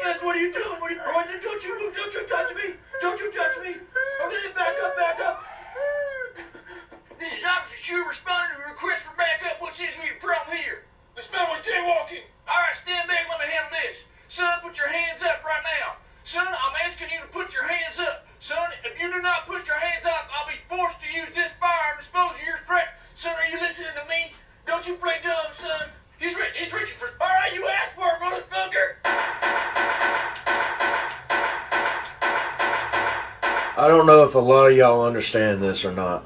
That's what are you doing? Don't you touch me. Don't you touch me. Okay, back up. This is Officer Shu responding to a request for backup. What seems to be your problem here? The smell was jaywalking. All right, stand back. Let me handle this. Son, put your hands up right now. Son, I'm asking you to put your hands up. Son, if you do not put your hands up, I'll be forced to use this firearm to dispose of your threat. Son, are you listening to me? Don't you play dumb, son. He's reaching for... All right, you asked for it, motherfucker. I don't know if a lot of y'all understand this or not,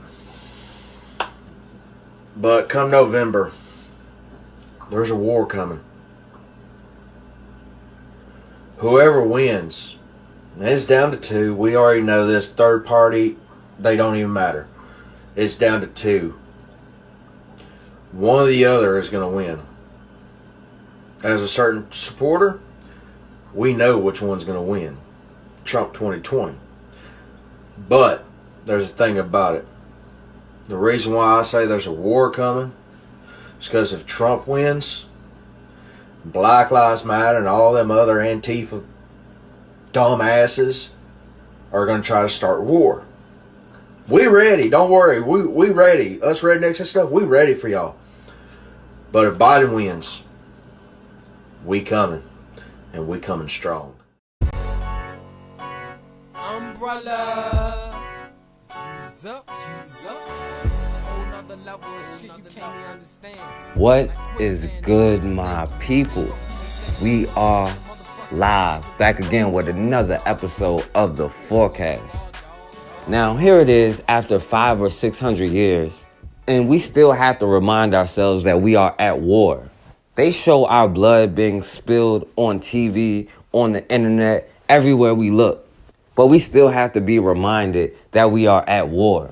but come November, there's a war coming. Whoever wins, and it's down to two. We already know this. Third party, they don't even matter. It's down to two. One or the other is going to win. As a certain supporter, we know which one's going to win. Trump 2020. But there's a thing about it. The reason why I say there's a war coming is because if Trump wins, Black Lives Matter and all them other Antifa dumbasses are going to try to start war. We ready. Don't worry. We ready. Us rednecks and stuff, we ready for y'all. But if Biden wins, we coming. And we coming strong. Umbrella. She's up. Whole nother level of shit you can't even understand. What is good, my people? We are live, back again with another episode of The Forecast. Now, here it is after 500 or 600 years, and we still have to remind ourselves that we are at war. They show our blood being spilled on TV, on the internet, everywhere we look. But we still have to be reminded that we are at war.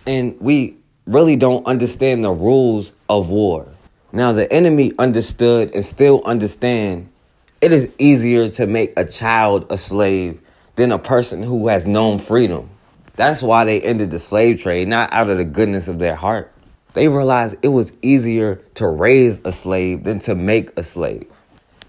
And we really don't understand the rules of war. Now, the enemy understood and still understand it is easier to make a child a slave than a person who has known freedom. That's why they ended the slave trade, not out of the goodness of their heart. They realized it was easier to raise a slave than to make a slave.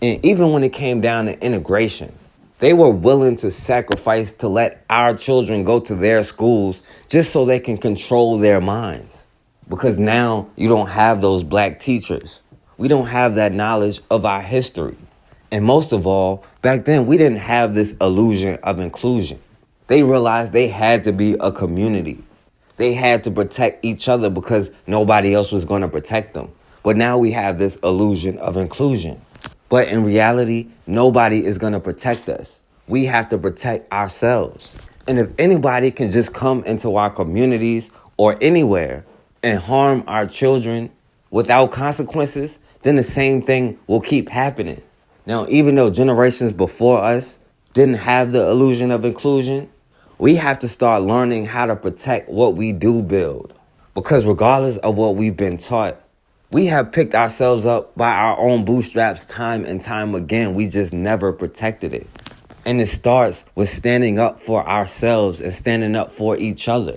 And even when it came down to integration, they were willing to sacrifice to let our children go to their schools just so they can control their minds. Because now you don't have those black teachers. We don't have that knowledge of our history. And most of all, back then, we didn't have this illusion of inclusion. They realized they had to be a community. They had to protect each other because nobody else was going to protect them. But now we have this illusion of inclusion. But in reality, nobody is going to protect us. We have to protect ourselves. And if anybody can just come into our communities or anywhere and harm our children without consequences, then the same thing will keep happening. Now, even though generations before us didn't have the illusion of inclusion, we have to start learning how to protect what we do build. Because regardless of what we've been taught, we have picked ourselves up by our own bootstraps time and time again. We just never protected it. And it starts with standing up for ourselves and standing up for each other.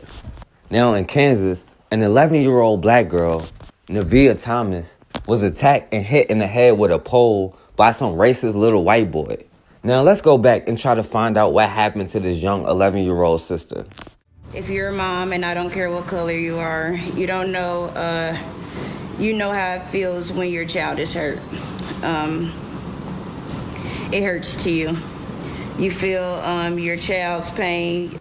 Now in Kansas, an 11-year-old black girl, Nevaeh Thomas, was attacked and hit in the head with a pole by some racist little white boy. Now let's go back and try to find out what happened to this young 11-year-old sister. If you're a mom, and I don't care what color you are, you don't know, you know how it feels when your child is hurt. It hurts to you. You feel your child's pain.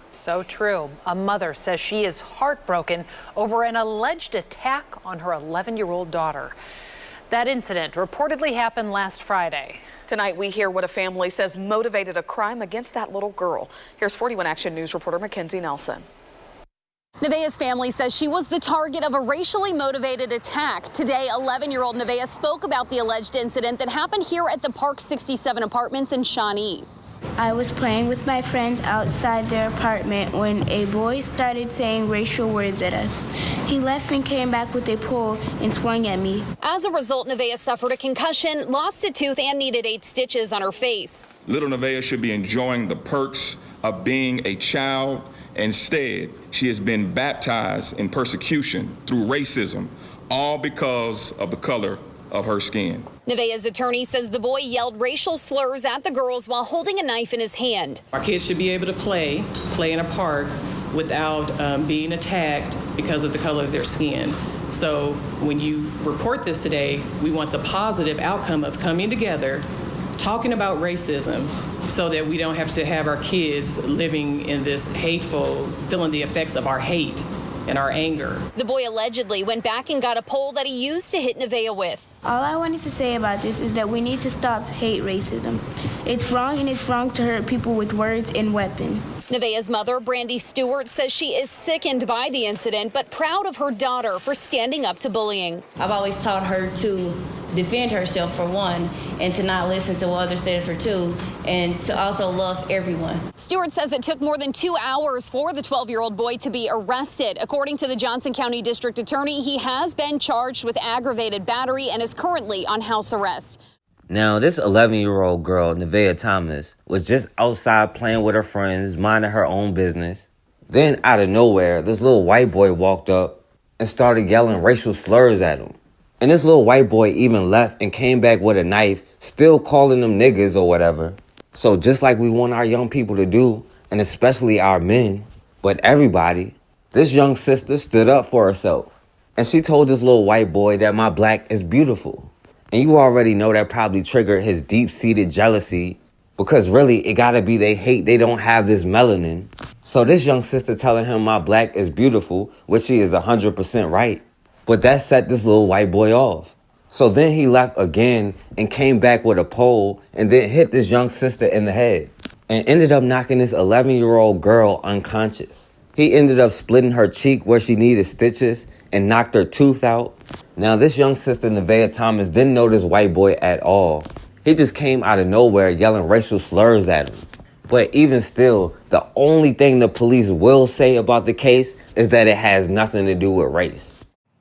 So true. A mother says she is heartbroken over an alleged attack on her 11-year-old daughter. That incident reportedly happened last Friday. Tonight, we hear what a family says motivated a crime against that little girl. Here's 41 Action News reporter Mackenzie Nelson. Nevaeh's family says she was the target of a racially motivated attack. Today, 11-year-old Nevaeh spoke about the alleged incident that happened here at the Park 67 apartments in Shawnee. I was playing with my friends outside their apartment when a boy started saying racial words at us. He left and came back with a pole and swung at me. As a result, Nevaeh suffered a concussion, lost a tooth, and needed 8 stitches on her face. Little Nevaeh should be enjoying the perks of being a child. Instead, she has been baptized in persecution through racism, all because of the color of her skin. Nevaeh's attorney says the boy yelled racial slurs at the girls while holding a knife in his hand. Our kids should be able to play in a park without being attacked because of the color of their skin. So when you report this today, we want the positive outcome of coming together, talking about racism, so that we don't have to have our kids living in this hateful, feeling the effects of our hate and our anger. The boy allegedly went back and got a pole that he used to hit Nevaeh with. All I wanted to say about this is that we need to stop hate racism. It's wrong, and it's wrong to hurt people with words and weapons. Nevaeh's mother, Brandy Stewart, says she is sickened by the incident, but proud of her daughter for standing up to bullying. I've always taught her to defend herself, for one, and to not listen to what others said, for two, and to also love everyone. Stewart says it took more than 2 hours for the 12-year-old boy to be arrested. According to the Johnson County District Attorney, he has been charged with aggravated battery and is currently on house arrest. Now, this 11-year-old girl, Nevaeh Thomas, was just outside playing with her friends, minding her own business. Then, out of nowhere, this little white boy walked up and started yelling racial slurs at him. And this little white boy even left and came back with a knife, still calling them niggas or whatever. So just like we want our young people to do, and especially our men, but everybody, this young sister stood up for herself. And she told this little white boy that my black is beautiful. And you already know that probably triggered his deep-seated jealousy, because really, it gotta be they hate they don't have this melanin. So this young sister telling him my black is beautiful, which she is 100% right. But that set this little white boy off. So then he left again and came back with a pole and then hit this young sister in the head and ended up knocking this 11-year-old girl unconscious. He ended up splitting her cheek where she needed stitches and knocked her tooth out. Now, this young sister, Nevaeh Thomas, didn't know this white boy at all. He just came out of nowhere yelling racial slurs at him. But even still, the only thing the police will say about the case is that it has nothing to do with race.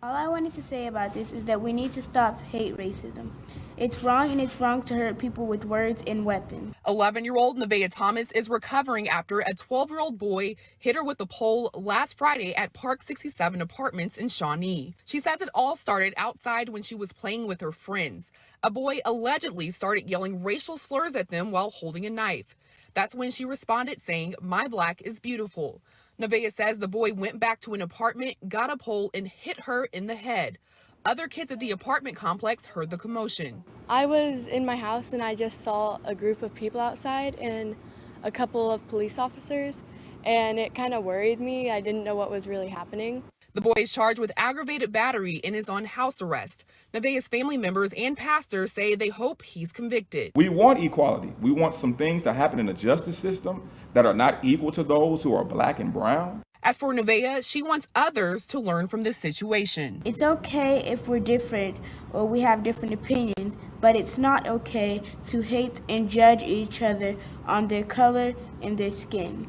All I wanted to say about this is that we need to stop hate racism. It's wrong, and it's wrong to hurt people with words and weapons. 11-year-old Nevaeh Thomas is recovering after a 12-year-old boy hit her with a pole last Friday at Park 67 Apartments in Shawnee. She says it all started outside when she was playing with her friends. A boy allegedly started yelling racial slurs at them while holding a knife. That's when she responded saying, "My black is beautiful." Nevaeh says the boy went back to an apartment, got a pole, and hit her in the head. Other kids at the apartment complex heard the commotion. I was in my house and I just saw a group of people outside and a couple of police officers, and it kind of worried me. I didn't know what was really happening. The boy is charged with aggravated battery and is on house arrest. Nevaeh's family members and pastors say they hope he's convicted. We want equality. We want some things to happen in the justice system that are not equal to those who are black and brown. As for Nevaeh, she wants others to learn from this situation. It's okay if we're different or we have different opinions, but it's not okay to hate and judge each other on their color and their skin.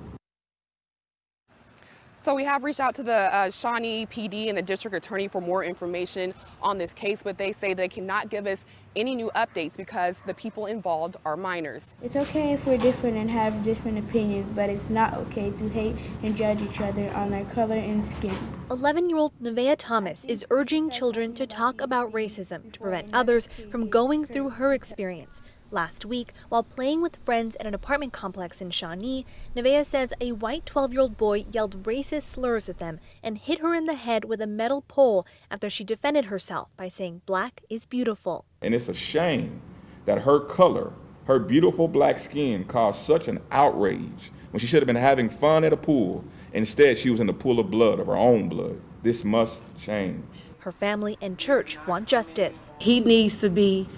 So we have reached out to the Shawnee PD and the district attorney for more information on this case, but they say they cannot give us any new updates because the people involved are minors. It's okay if we're different and have different opinions, but it's not okay to hate and judge each other on their color and skin. 11-year-old Nevaeh Thomas is urging children to talk about racism to prevent others from going through her experience. Last week, while playing with friends at an apartment complex in Shawnee, Nevaeh says a white 12-year-old boy yelled racist slurs at them and hit her in the head with a metal pole after she defended herself by saying black is beautiful. And it's a shame that her color, her beautiful black skin, caused such an outrage when she should have been having fun at a pool. Instead, she was in the pool of blood, of her own blood. This must change. Her family and church want justice. He needs to be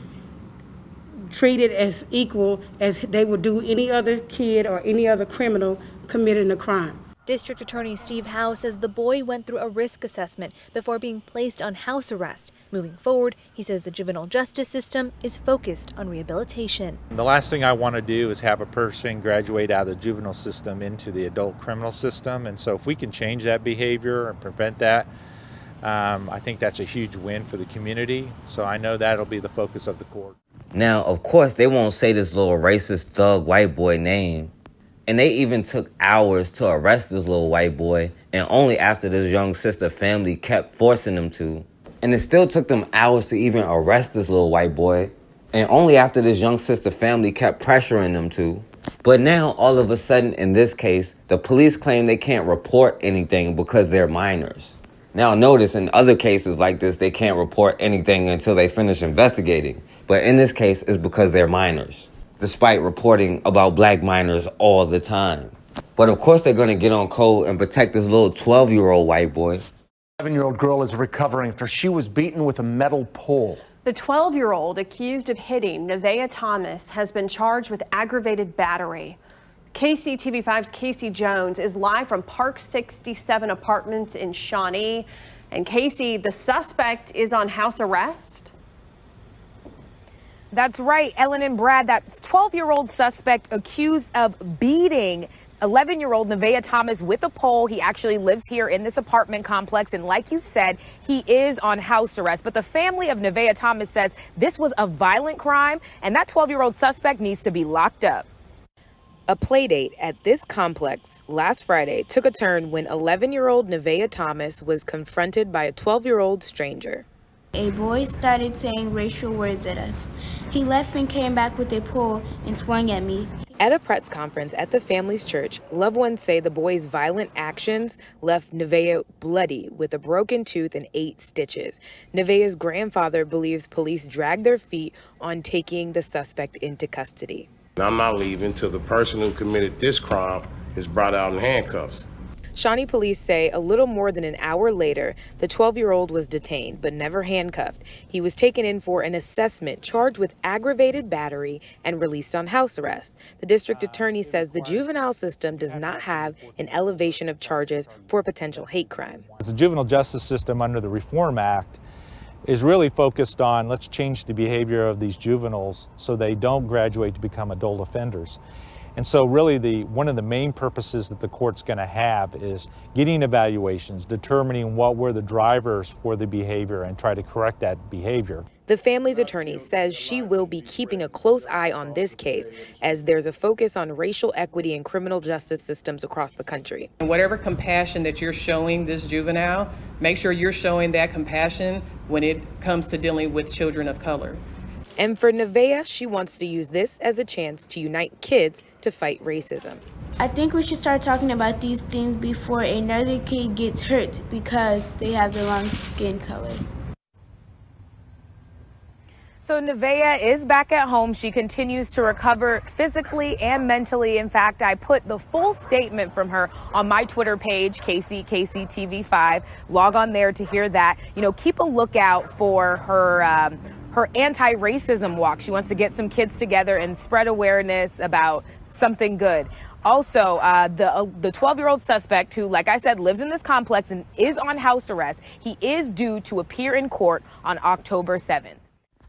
treated as equal as they would do any other kid or any other criminal committing a crime. District Attorney Steve Howe says the boy went through a risk assessment before being placed on house arrest. Moving forward, he says the juvenile justice system is focused on rehabilitation. The last thing I want to do is have a person graduate out of the juvenile system into the adult criminal system. And so if we can change that behavior and prevent that, I think that's a huge win for the community. So I know that'll be the focus of the court. Now, of course, they won't say this little racist thug white boy name. And they even took hours to arrest this little white boy, and only after this young sister family kept forcing them to. And it still took them hours to even arrest this little white boy. And only after this young sister family kept pressuring them to. But now, all of a sudden, in this case, the police claim they can't report anything because they're minors. Now, notice in other cases like this, they can't report anything until they finish investigating. But in this case, it's because they're minors, despite reporting about black minors all the time. But of course, they're going to get on code and protect this little 12-year-old white boy. 11-year-old girl is recovering after she was beaten with a metal pole. The 12-year-old accused of hitting Nevaeh Thomas has been charged with aggravated battery. KCTV5's Casey Jones is live from Park 67 Apartments in Shawnee. And Casey, the suspect is on house arrest? That's right, Ellen and Brad. That 12-year-old suspect accused of beating 11-year-old Nevaeh Thomas with a pole. He actually lives here in this apartment complex. And like you said, he is on house arrest. But the family of Nevaeh Thomas says this was a violent crime and that 12-year-old suspect needs to be locked up. A playdate at this complex last Friday took a turn when 11-year-old Nevaeh Thomas was confronted by a 12-year-old stranger. A boy started saying racial words at us. He left and came back with a pole and swung at me. At a press conference at the family's church, loved ones say the boy's violent actions left Nevaeh bloody with a broken tooth and 8 stitches. Nevaeh's grandfather believes police dragged their feet on taking the suspect into custody. I'm not leaving till the person who committed this crime is brought out in handcuffs. Shawnee police say a little more than an hour later, the 12-year-old was detained but never handcuffed. He was taken in for an assessment, charged with aggravated battery, and released on house arrest. The district attorney says the juvenile system does not have an elevation of charges for a potential hate crime. The juvenile justice system under the Reform Act is really focused on let's change the behavior of these juveniles so they don't graduate to become adult offenders. And so really one of the main purposes that the court's going to have is getting evaluations, determining what were the drivers for the behavior and try to correct that behavior. The family's attorney says she will be keeping a close eye on this case as there's a focus on racial equity in criminal justice systems across the country. And whatever compassion that you're showing this juvenile, make sure you're showing that compassion when it comes to dealing with children of color. And for Nevaeh, she wants to use this as a chance to unite kids to fight racism. I think we should start talking about these things before another kid gets hurt because they have the wrong skin color. So Nevaeh is back at home. She continues to recover physically and mentally. In fact, I put the full statement from her on my Twitter page, KCTV5. Log on there to hear that. You know, keep a lookout for her anti-racism walk. She wants to get some kids together and spread awareness about something good. Also, the 12-year-old suspect who, like I said, lives in this complex and is on house arrest, he is due to appear in court on October 7th.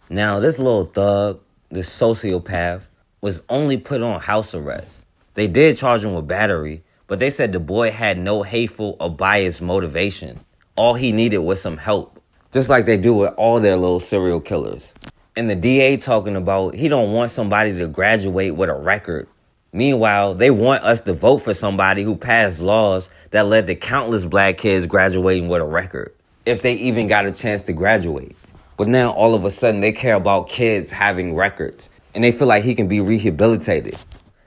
Now, this little thug, this sociopath, was only put on house arrest. They did charge him with battery, but they said the boy had no hateful or biased motivation. All he needed was some help, just like they do with all their little serial killers. And the DA talking about he don't want somebody to graduate with a record. Meanwhile, they want us to vote for somebody who passed laws that led to countless black kids graduating with a record, if they even got a chance to graduate. But now, all of a sudden, they care about kids having records, and they feel like he can be rehabilitated.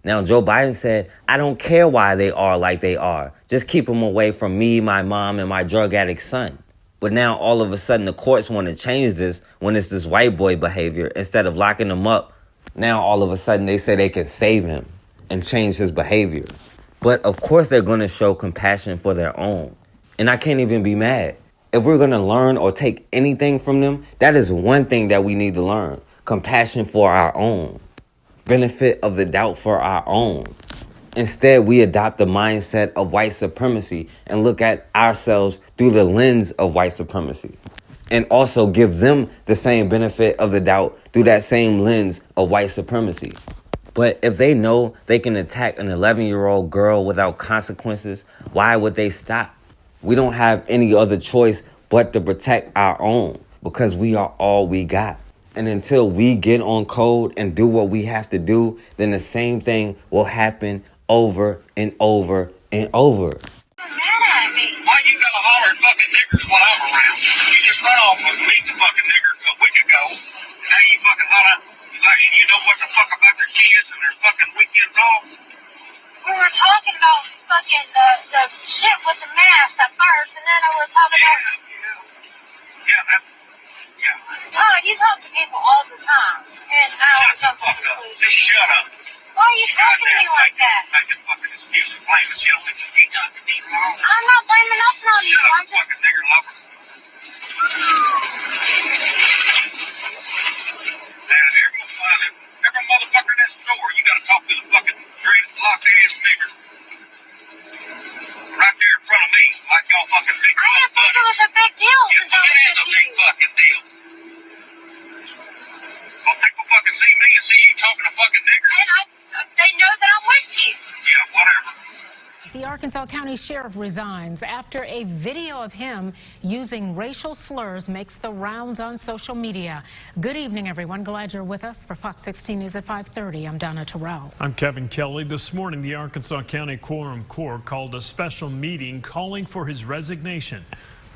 Now, Joe Biden said, I don't care why they are like they are. Just keep them away from me, my mom, and my drug addict son. But now, all of a sudden, the courts want to change this when it's this white boy behavior. Instead of locking him up, now, all of a sudden, they say they can save him and change his behavior. But, of course, they're going to show compassion for their own. And I can't even be mad. If we're going to learn or take anything from them, that is one thing that we need to learn. Compassion for our own. Benefit of the doubt for our own. Instead, we adopt the mindset of white supremacy and look at ourselves through the lens of white supremacy. And also give them the same benefit of the doubt through that same lens of white supremacy. But if they know they can attack an 11-year-old girl without consequences, why would they stop? We don't have any other choice but to protect our own because we are all we got. And until we get on code and do what we have to do, then the same thing will happen over and over and over. Why you gotta holler at fucking niggers when I'm around? You just run off and meet the fucking nigger a week ago. Now you fucking holler. Like, you know what the fuck about their kids and their fucking weekends off? We were talking about fucking the shit with the mask at first, and then I was talking about. Yeah. Todd, you talk to people all the time, and I don't jump to conclusions. Just shut up. Why are you talking to me like that? Making fucking excuse and blaming shit on me. You got to be wrong. I'm not blaming nothing on you. I'm just. Fucking nigger lover. And every motherfucker in that store, you gotta talk to the fucking great block ass nigger. Right there in front of me, like y'all fucking big. I didn't think it was a big deal since I was It is a big fucking deal. Well, people fucking see me and see you talking to fucking niggers. And they know that I'm with you. Yeah, whatever. The Arkansas County Sheriff resigns after a video of him using racial slurs makes the rounds on social media. Good evening, everyone. Glad you're with us for Fox 16 News at 5:30. I'm Donna Terrell. I'm Kevin Kelly. This morning, the Arkansas County Quorum Court called a special meeting calling for his resignation.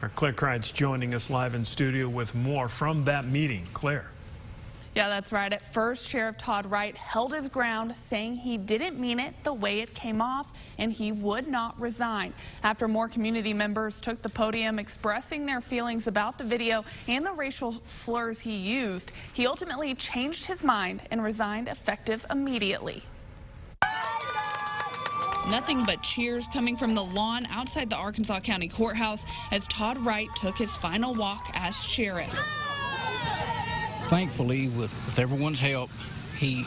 Our Claire Kreitz joining us live in studio with more from that meeting. Claire. Yeah, that's right. At first, Sheriff Todd Wright held his ground, saying he didn't mean it the way it came off and he would not resign. After more community members took the podium expressing their feelings about the video and the racial slurs he used, he ultimately changed his mind and resigned effective immediately. Nothing but cheers coming from the lawn outside the Arkansas County Courthouse as Todd Wright took his final walk as sheriff. Thankfully, with everyone's help, he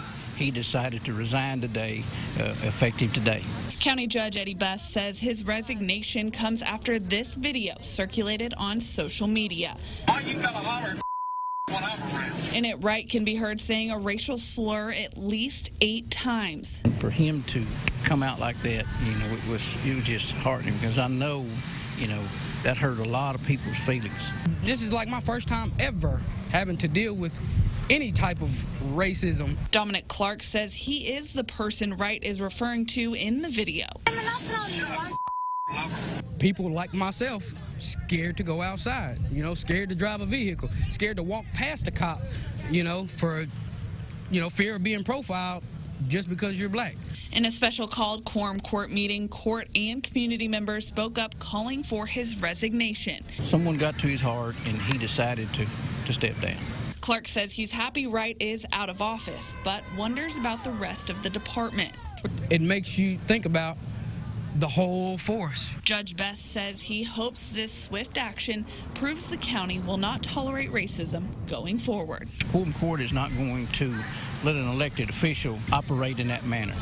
decided to resign today, effective today. County Judge Eddie Best says his resignation comes after this video circulated on social media. Why you gotta holler when I'm around? In it, Wright can be heard saying a racial slur at least 8 times. For him to come out like that, it was just heartening because I know, that hurt a lot of people's feelings. This is like my first time ever having to deal with any type of racism. Dominic Clark says he is the person Wright is referring to in the video. People like myself scared to go outside, scared to drive a vehicle, scared to walk past a cop, for, fear of being profiled just because you're black. In a special called quorum court meeting, court and community members spoke up calling for his resignation. Someone got to his heart and he decided to step down. Clark says he's happy Wright is out of office, but wonders about the rest of the department. It makes you think about the whole force. Judge Best says he hopes this swift action proves the county will not tolerate racism going forward. Quorum Court is not going to let an elected official operate in that manner.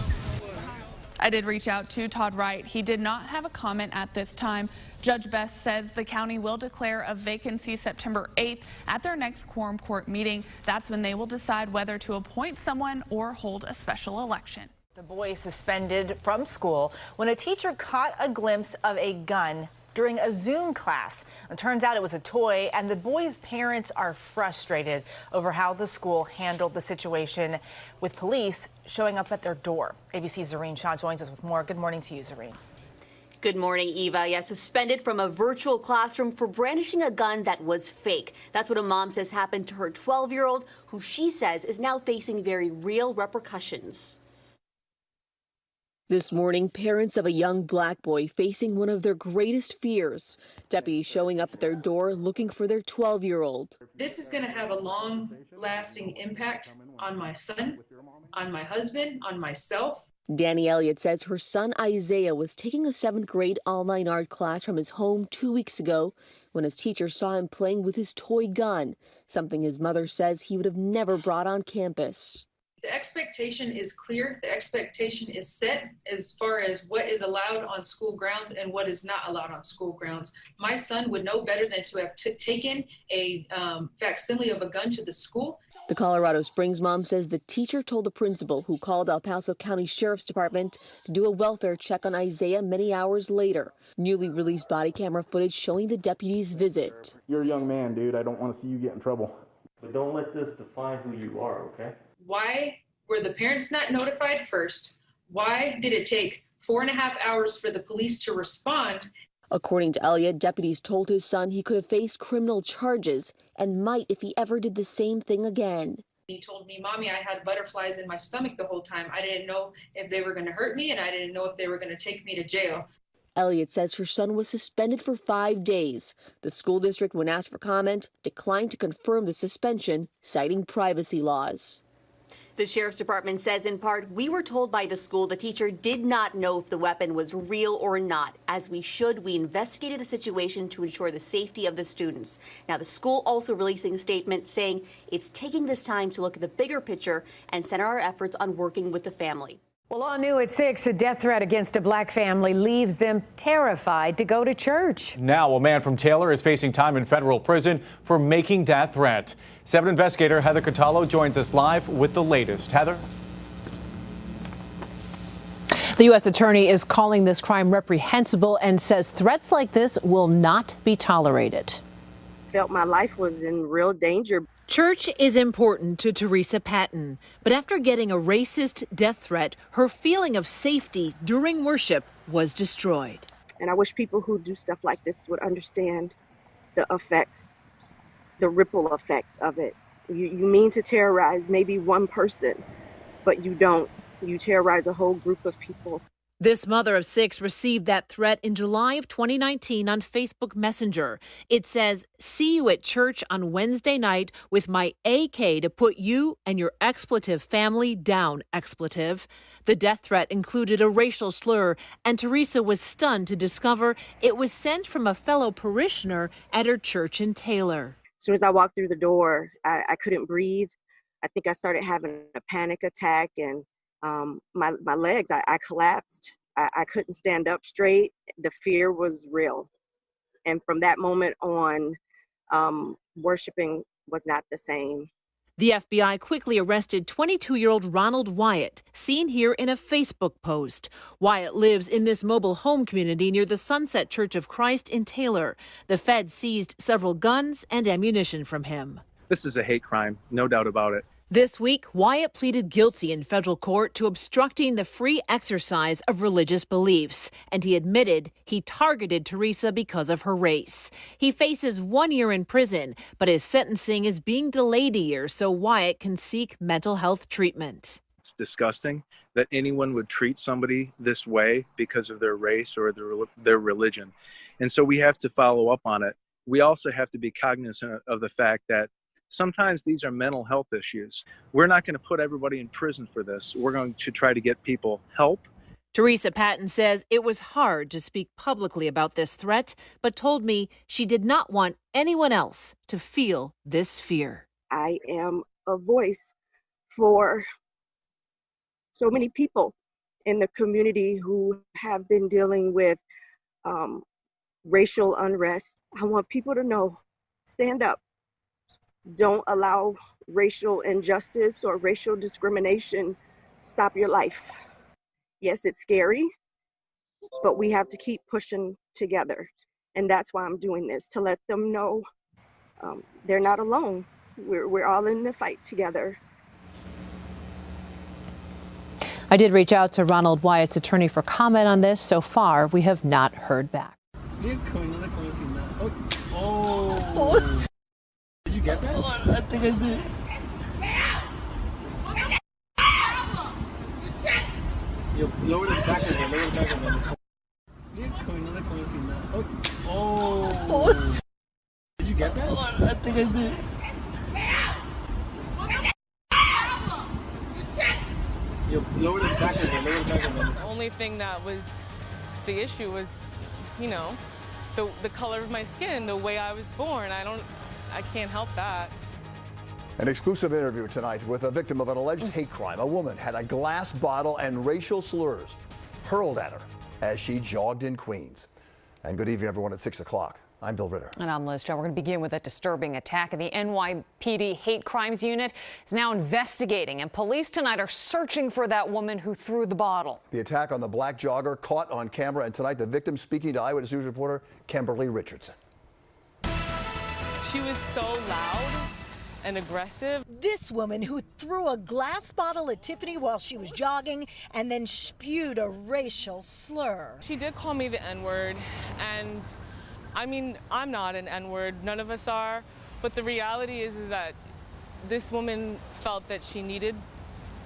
I did reach out to Todd Wright. He did not have a comment at this time. Judge Best says the county will declare a vacancy September 8th at their next quorum court meeting. That's when they will decide whether to appoint someone or hold a special election. The boy suspended from school when a teacher caught a glimpse of a gun during a Zoom class. It turns out it was a toy, and the boy's parents are frustrated over how the school handled the situation, with police showing up at their door. ABC's Zareen Shaw joins us with more. Good morning to you, Zareen. Good morning, Eva. Yeah, suspended from a virtual classroom for brandishing a gun that was fake. That's what a mom says happened to her 12-year-old, who she says is now facing very real repercussions. This morning, parents of a young black boy facing one of their greatest fears. Deputies showing up at their door looking for their 12-year-old. This is going to have a long-lasting impact on my son, on my husband, on myself. Danny Elliott says her son Isaiah was taking a 7th grade online art class from his home 2 weeks ago when his teacher saw him playing with his toy gun, something his mother says he would have never brought on campus. The expectation is clear. The expectation is set as far as what is allowed on school grounds and what is not allowed on school grounds. My son would know better than to have taken a facsimile of a gun to the school. The Colorado Springs mom says the teacher told the principal, who called El Paso County Sheriff's Department to do a welfare check on Isaiah many hours later. Newly released body camera footage showing the deputy's visit. You're a young man, dude. I don't want to see you get in trouble. But don't let this define who you are, okay? Why were the parents not notified first? Why did it take 4.5 hours for the police to respond? According to Elliott, deputies told his son he could have faced criminal charges and might if he ever did the same thing again. He told me, "Mommy, I had butterflies in my stomach the whole time. I didn't know if they were going to hurt me, and I didn't know if they were going to take me to jail." Elliott says her son was suspended for 5 days. The school district, when asked for comment, declined to confirm the suspension, citing privacy laws. The sheriff's department says, in part, we were told by the school the teacher did not know if the weapon was real or not. As we should, we investigated the situation to ensure the safety of the students. Now, the school also releasing a statement saying it's taking this time to look at the bigger picture and center our efforts on working with the family. Well, all new at 6, a death threat against a black family leaves them terrified to go to church. Now, a man from Taylor is facing time in federal prison for making that threat. 7 investigator Heather Catallo joins us live with the latest. Heather? The U.S. attorney is calling this crime reprehensible and says threats like this will not be tolerated. Felt my life was in real danger. Church is important to Teresa Patton, but after getting a racist death threat, her feeling of safety during worship was destroyed. And I wish people who do stuff like this would understand the effects, the ripple effect of it. You mean to terrorize maybe one person, but you don't. You terrorize a whole group of people. This mother of 6 received that threat in July of 2019 on Facebook Messenger. It says, "See you at church on Wednesday night with my AK to put you and your expletive family down, expletive." The death threat included a racial slur, and Teresa was stunned to discover it was sent from a fellow parishioner at her church in Taylor. As soon as I walked through the door, I couldn't breathe. I think I started having a panic attack, and my legs, I collapsed. I couldn't stand up straight. The fear was real. And from that moment on, worshiping was not the same. The FBI quickly arrested 22-year-old Ronald Wyatt, seen here in a Facebook post. Wyatt lives in this mobile home community near the Sunset Church of Christ in Taylor. The Fed seized several guns and ammunition from him. This is a hate crime, no doubt about it. This week, Wyatt pleaded guilty in federal court to obstructing the free exercise of religious beliefs, and he admitted he targeted Teresa because of her race. He faces 1 year in prison, but his sentencing is being delayed a year so Wyatt can seek mental health treatment. It's disgusting that anyone would treat somebody this way because of their race or their religion. And so we have to follow up on it. We also have to be cognizant of the fact that sometimes these are mental health issues. We're not going to put everybody in prison for this. We're going to try to get people help. Teresa Patton says it was hard to speak publicly about this threat, but told me she did not want anyone else to feel this fear. I am a voice for so many people in the community who have been dealing with racial unrest. I want people to know, stand up. Don't allow racial injustice or racial discrimination stop your life. Yes, it's scary, but we have to keep pushing together. And that's why I'm doing this, to let them know they're not alone. We're all in the fight together. I did reach out to Ronald Wyatt's attorney for comment on this. So far, we have not heard back. Oh. Did you get that? I think I did. Yo, lower the back of it, lower the back of it. Oh. Did you get that? I think I did. Yo, lower the back of it, lower the back of it. The only thing that was the issue was, you know, the color of my skin, the way I was born. I can't help that. An exclusive interview tonight with a victim of an alleged hate crime. A woman had a glass bottle and racial slurs hurled at her as she jogged in Queens. And good evening, everyone, at 6 o'clock. I'm Bill Ritter. And I'm Liz Joe. We're going to begin with a disturbing attack. The NYPD Hate Crimes Unit is now investigating, and police tonight are searching for that woman who threw the bottle. The attack on the black jogger caught on camera, and tonight the victim speaking to Eyewitness News reporter Kimberly Richardson. She was so loud and aggressive. This woman who threw a glass bottle at Tiffany while she was jogging and then spewed a racial slur. She did call me the N-word, and I mean, I'm not an N-word, none of us are, but the reality is that this woman felt that she needed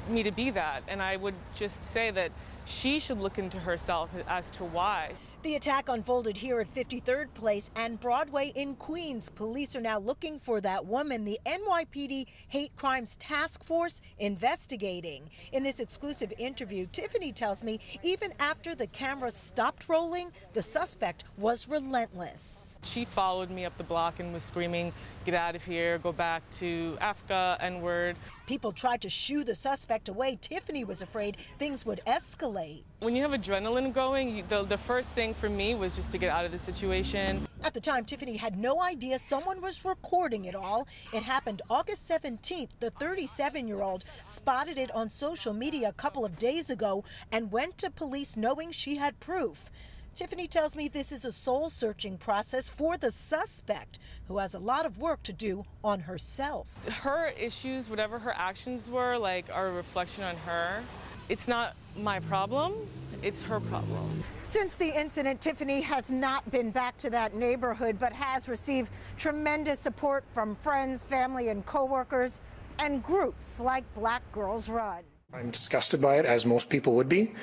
me to be that, and I would just say that she should look into herself as to why. The attack unfolded here at 53rd Place and Broadway in Queens. Police are now looking for that woman. The NYPD Hate Crimes Task Force investigating. In this exclusive interview, Tiffany tells me even after the camera stopped rolling, the suspect was relentless. She followed me up the block and was screaming, "Get out of here, go back to Africa, N-word." People tried to shoo the suspect away. Tiffany was afraid things would escalate. When you have adrenaline going, the first thing for me was just to get out of the situation. At the time, Tiffany had no idea someone was recording it all. It happened August 17th. The 37-year-old spotted it on social media a couple of days ago and went to police knowing she had proof. Tiffany tells me this is a soul-searching process for the suspect, who has a lot of work to do on herself. Her issues, whatever her actions were, are a reflection on her. It's not my problem, it's her problem. Since the incident, Tiffany has not been back to that neighborhood, but has received tremendous support from friends, family, and coworkers, and groups like Black Girls Run. I'm disgusted by it, as most people would be.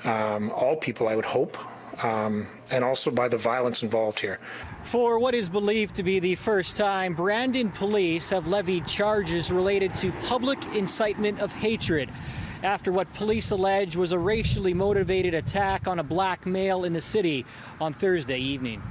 All people, I would hope. And also by the violence involved here. For what is believed to be the first time, Brandon police have levied charges related to public incitement of hatred after what police allege was a racially motivated attack on a black male in the city on Thursday evening.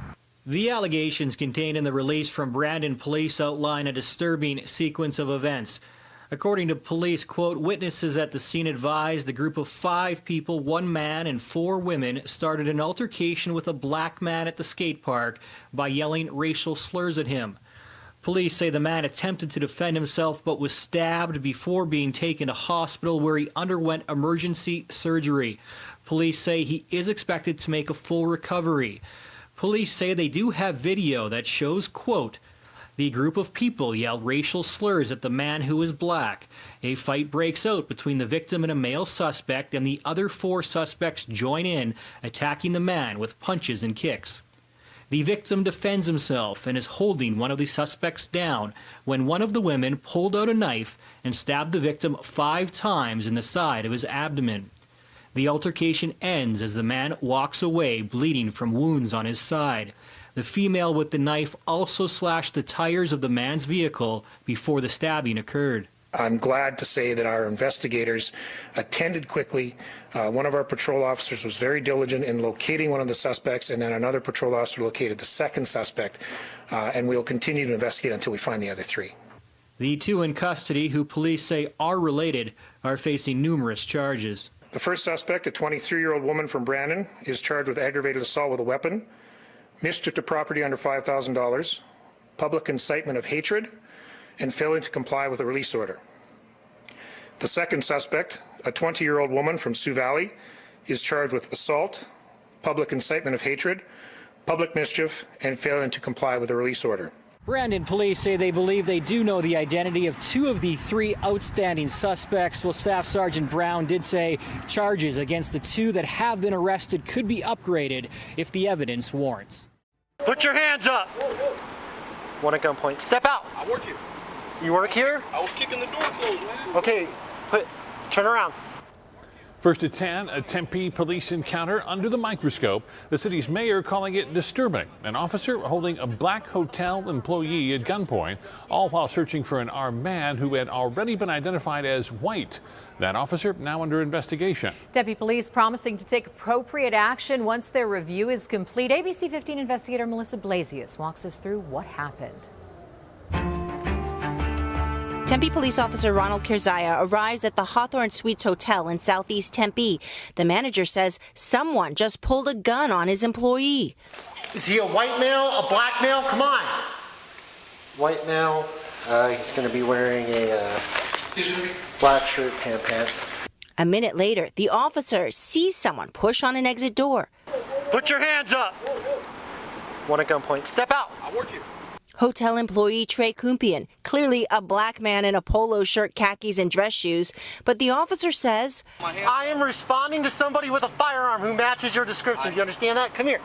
The allegations contained in the release from Brandon police outline a disturbing sequence of events. According to police, quote, witnesses at the scene advised a group of 5 people, 1 man and 4 women, started an altercation with a black man at the skate park by yelling racial slurs at him. Police say the man attempted to defend himself but was stabbed before being taken to hospital where he underwent emergency surgery. Police say he is expected to make a full recovery. Police say they do have video that shows, quote, the group of people yelled racial slurs at the man who is black. A fight breaks out between the victim and a male suspect, and the other 4 suspects join in, attacking the man with punches and kicks. The victim defends himself and is holding one of the suspects down when one of the women pulled out a knife and stabbed the victim 5 times in the side of his abdomen. The altercation ends as the man walks away, bleeding from wounds on his side. The female with the knife also slashed the tires of the man's vehicle before the stabbing occurred. I'm glad to say that our investigators attended quickly. One of our patrol officers was very diligent in locating one of the suspects, and then another patrol officer located the second suspect, and we'll continue to investigate until we find the other 3. The 2 in custody, who police say are related, are facing numerous charges. The first suspect, a 23-year-old woman from Brandon, is charged with aggravated assault with a weapon, mischief to property under $5,000, public incitement of hatred, and failing to comply with a release order. The second suspect, a 20-year-old woman from Sioux Valley, is charged with assault, public incitement of hatred, public mischief, and failing to comply with a release order. Brandon police say they believe they do know the identity of 2 of the 3 outstanding suspects. Well, Staff Sergeant Brown did say charges against the 2 that have been arrested could be upgraded if the evidence warrants. Put your hands up. One at gunpoint. Step out. I work here. You work here? I was kicking the door closed, man. Okay, turn around. First at 10, a Tempe police encounter under the microscope. The city's mayor calling it disturbing. An officer holding a black hotel employee at gunpoint, all while searching for an armed man who had already been identified as white. That officer now under investigation. Tempe police promising to take appropriate action once their review is complete. ABC 15 investigator Melissa Blasius walks us through what happened. Tempe police officer Ronald Kirzaya arrives at the Hawthorne Suites Hotel in southeast Tempe. The manager says someone just pulled a gun on his employee. Is he a white male, a black male? Come on. White male. He's going to be wearing a black shirt, tan pants. A minute later, the officer sees someone push on an exit door. Put your hands up. One at gunpoint. Step out. I work here. Hotel employee Trey Kumpian, clearly a black man in a polo shirt, khakis, and dress shoes, but the officer says, I am responding to somebody with a firearm who matches your description. Do you understand that? Come here.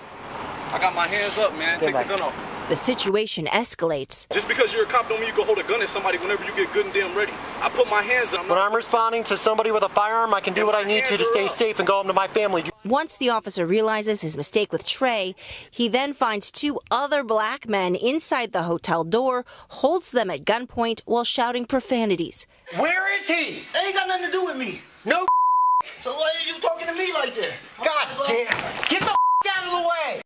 I got my hands up, man. Take the gun off. The situation escalates. Just because you're a cop don't mean you can hold a gun at somebody whenever you get good and damn ready. I put my hands up. When I'm responding to somebody with a firearm, I can do what I need to stay safe and go home to my family. Once the officer realizes his mistake with Trey, he then finds 2 other black men inside the hotel door, holds them at gunpoint while shouting profanities. Where is he? Ain't got nothing to do with me. No. So why are you talking to me like that? God damn. Get the out of the way.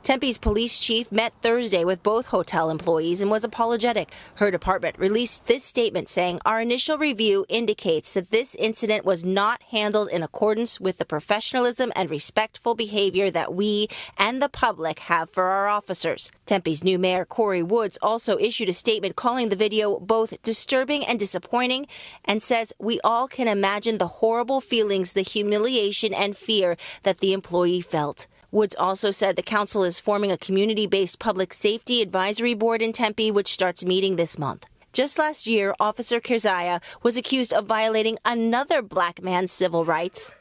Tempe's police chief met Thursday with both hotel employees and was apologetic. Her department released this statement saying, "Our initial review indicates that this incident was not handled in accordance with the professionalism and respectful behavior that we and the public have for our officers." Tempe's new mayor, Corey Woods, also issued a statement calling the video both disturbing and disappointing and says, "We all can imagine the horrible feelings, the humiliation and fear that the employee felt." Woods also said the council is forming a community-based public safety advisory board in Tempe, which starts meeting this month. Just last year, Officer Keziah was accused of violating another black man's civil rights.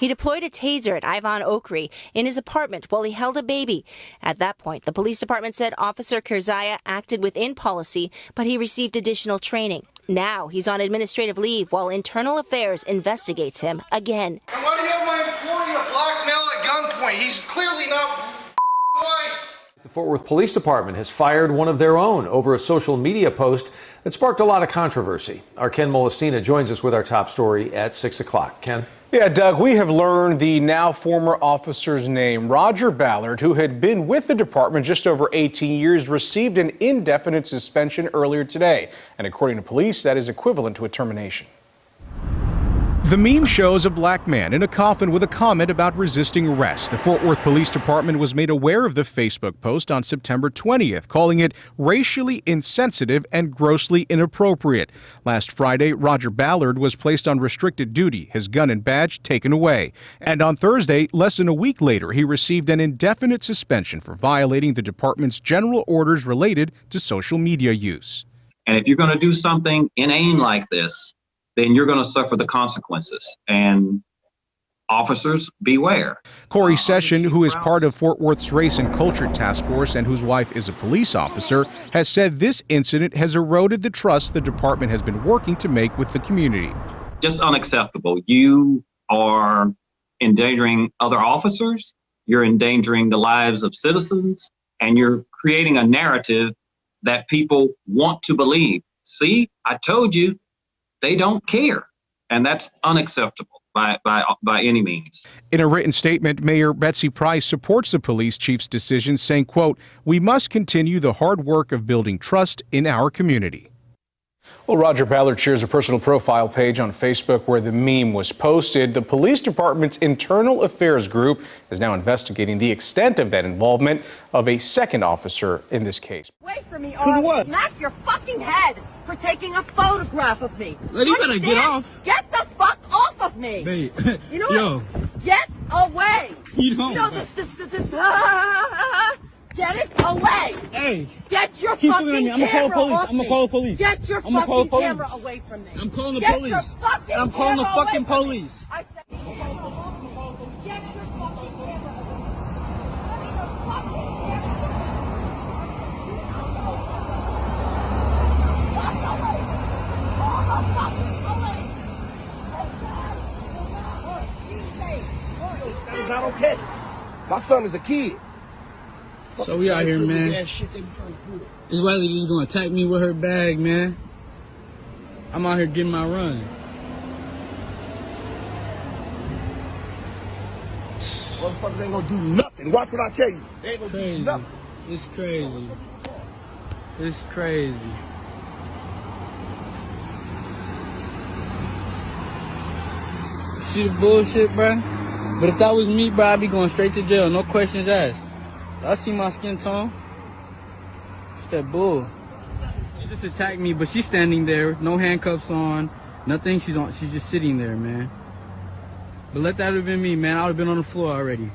He deployed a taser at Ivan Okri in his apartment while he held a baby. At that point, the police department said Officer Keziah acted within policy, but he received additional training. Now he's on administrative leave while Internal Affairs investigates him again. And why do you have my employee a black male at gunpoint? He's clearly not white. The Fort Worth Police Department has fired one of their own over a social media post that sparked a lot of controversy. Our Ken Molestina joins us with our top story at 6 o'clock. Ken? Yeah, Doug, we have learned the now former officer's name. Roger Ballard, who had been with the department just over 18 years, received an indefinite suspension earlier today. And according to police, that is equivalent to a termination. The meme shows a black man in a coffin with a comment about resisting arrest. The Fort Worth Police Department was made aware of the Facebook post on September 20th, calling it racially insensitive and grossly inappropriate. Last Friday, Roger Ballard was placed on restricted duty, his gun and badge taken away. And on Thursday, less than a week later, he received an indefinite suspension for violating the department's general orders related to social media use. And if you're going to do something inane like this, then you're going to suffer the consequences. And officers, beware. Corey Session, who is part of Fort Worth's Race and Culture Task Force and whose wife is a police officer, has said this incident has eroded the trust the department has been working to make with the community. Just unacceptable. You are endangering other officers, you're endangering the lives of citizens, and you're creating a narrative that people want to believe. See, I told you. They don't care, and that's unacceptable by any means. In a written statement, Mayor Betsy Price supports the police chief's decision, saying, quote, "We must continue the hard work of building trust in our community." Well, Roger Ballard shares a personal profile page on Facebook where the meme was posted. The police department's internal affairs group is now investigating the extent of that involvement of a second officer in this case. Away from me, or I'll smack your fucking head for taking a photograph of me. Lady, you better get off. Get the fuck off of me. Babe. You know Yo. what? Get away. You don't. You know this. Get it away. Hey. Get your Keep fucking looking at me. I'm gonna call the camera police. off I'm gonna me. call the police. Get your I'm gonna call the fucking police. camera away from me. I'm calling the Get police. your fucking I'm calling the camera fucking away from me. police. I said, get your fucking camera away. Get your fucking camera It's not okay. My son is a kid. So we out here, man. This white lady is gonna attack me with her bag, man. I'm out here getting my run. Motherfuckers ain't gonna do nothing. Watch what I tell you. They ain't gonna do nothing. It's crazy. It's crazy. See the bullshit, bro? But if that was me, bro, I'd be going straight to jail. No questions asked. I see my skin tone. It's that bull. She just attacked me, but she's standing there, no handcuffs on, nothing. She's just sitting there, man. But let that have been me, man. I would have been on the floor already.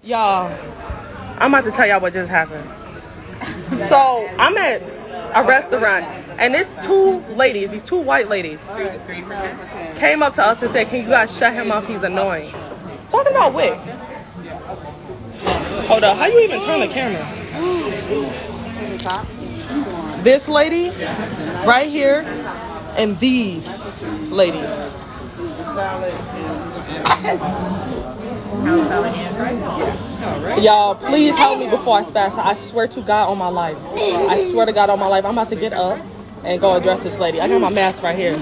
Y'all, I'm about to tell y'all what just happened. So I'm at a restaurant, and it's two ladies, these two white ladies, came up to us and said, "Can you guys shut him up? He's annoying." Talking about what? Hold up, how you even turn the camera? This lady, right here, and these ladies. Y'all, please help me before I spaz. I swear to God on my life. I swear to God on my life. I'm about to get up and go address this lady. I got my mask right here.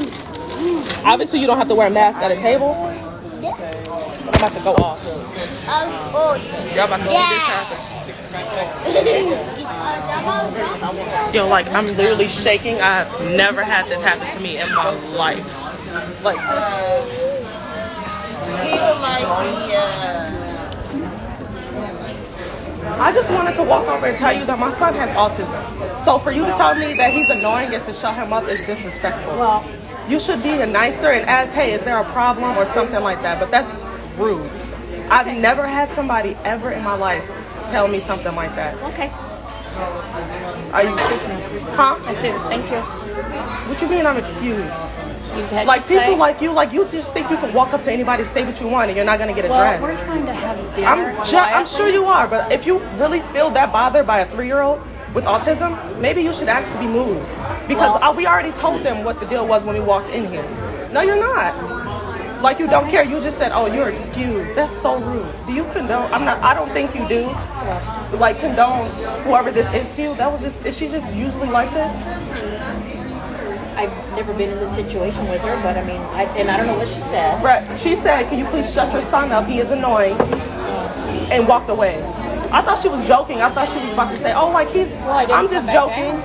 Obviously, you don't have to wear a mask at a table. I'm about to go off. Y'all about to see this happen. Yo, like, I'm literally shaking. I've never had this happen to me in my life. Like, I just wanted to walk over and tell you that my son has autism. So for you to tell me that he's annoying and to shut him up is disrespectful. Well, you should be nicer and ask, hey, is there a problem or something like that? But that's rude. I've never had somebody ever in my life tell me something like that. Okay. Are you excused? Huh? That's it. Thank you. What you mean I'm excused? Like people like you just think you can walk up to anybody, say what you want, and you're not gonna get addressed. Well, we're trying to have dinner. I'm sure you are, but if you really feel that bothered by a 3-year-old with autism, maybe you should ask to be moved. Because we already told them what the deal was when we walked in here. No, you're not. Like you don't care. You just said, "Oh, you're excused." That's so rude. Do you condone? I don't think you do. Like condone whoever this is to you. That was just. Is she just usually like this? I've never been in this situation with her, but I mean, I don't know what she said. Right. She said, "Can you please shut your son up? He is annoying," and walked away. I thought she was joking. I thought she was about to say, "Oh, like he's." Well, I'm just joking.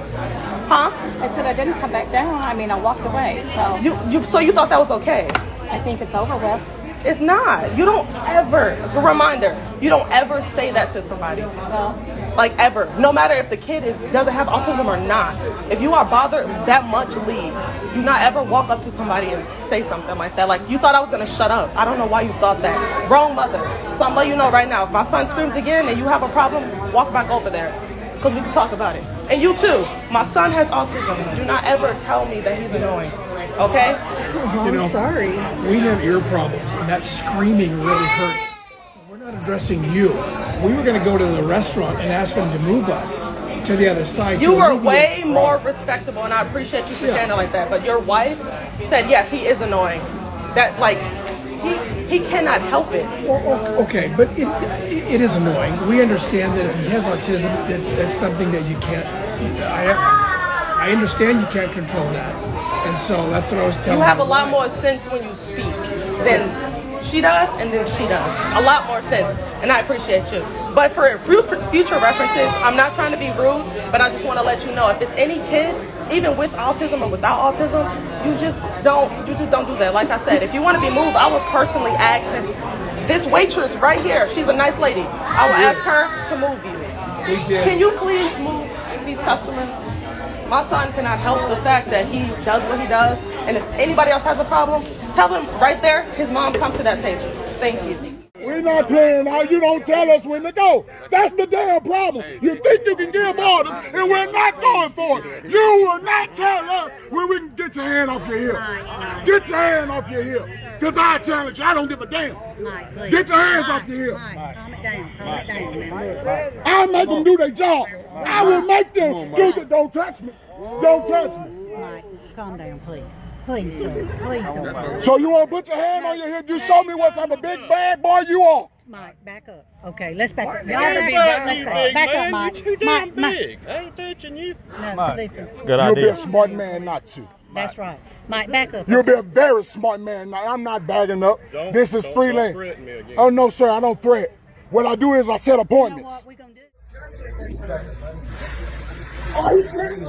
Huh? I said I didn't come back down. I mean, I walked away. So So you thought that was okay? I think it's over with. It's not. You don't ever. A reminder. You don't ever say that to somebody. Well, like ever. No matter if the kid doesn't have autism or not. If you are bothered that much, leave. Do not ever walk up to somebody and say something like that. Like you thought I was gonna shut up. I don't know why you thought that. Wrong mother. So I'm letting you know right now. If my son screams again and you have a problem, walk back over there. Because we can talk about it. And you too. My son has autism. Do not ever tell me that he's annoying. Okay? I'm sorry. We have ear problems, and that screaming really hurts. So we're not addressing you. We were going to go to the restaurant and ask them to move us to the other side. You were way more respectable, and I appreciate you for standing like that. But your wife said, yes, he is annoying. That, like, he cannot help it. Okay, but it is annoying. We understand that if he has autism, it's something that you can't. I understand you can't control that, and so that's what I was telling you. You have a lot more sense when you speak than she does, and then she does. A lot more sense, and I appreciate you. But for future references, I'm not trying to be rude, but I just want to let you know if it's any kid, even with autism or without autism, you just don't do that. Like I said, if you want to be moved, I would personally ask this waitress right here. She's a nice lady. I will ask her to move you. Can you please move these customers? My son cannot help the fact that he does what he does, and if anybody else has a problem, tell them right there, his mom comes to that table. Thank you. We're not clearing out. You don't tell us when to go. That's the damn problem. You think you can give orders, and we're not going for it. You will not tell us when we can get your hand off your hip. Get your hand off your hip. Because I challenge you. I don't give a damn. Get your hands off your hip. I'll make them do their job. I will make them do it. Don't touch me. Don't touch me. Mike, calm down, please. Please, sir. Please don't. So you want to put your hand on your hip? Just show me what type of big bad boy you are. Mike, back up. Okay, let's back up. Y'all are big, back up, Mike. You too damn big. I ain't touching you. No, listen. You'll be a smart man not to. That's right. Mike, back up. You'll be a very smart man. Now, I'm not bagging up. This is freelance. Oh, no, sir, I don't threat. What I do is I set appointments. You know what we're going to do? Oh, he's scared me.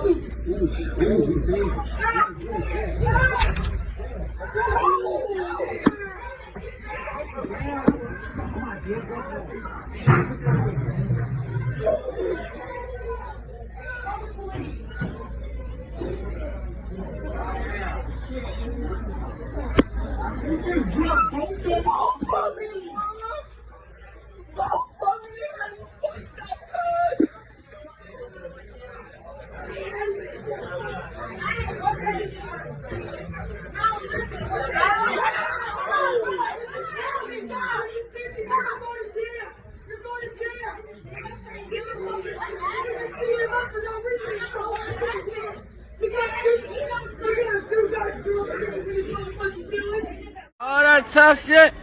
tough shit.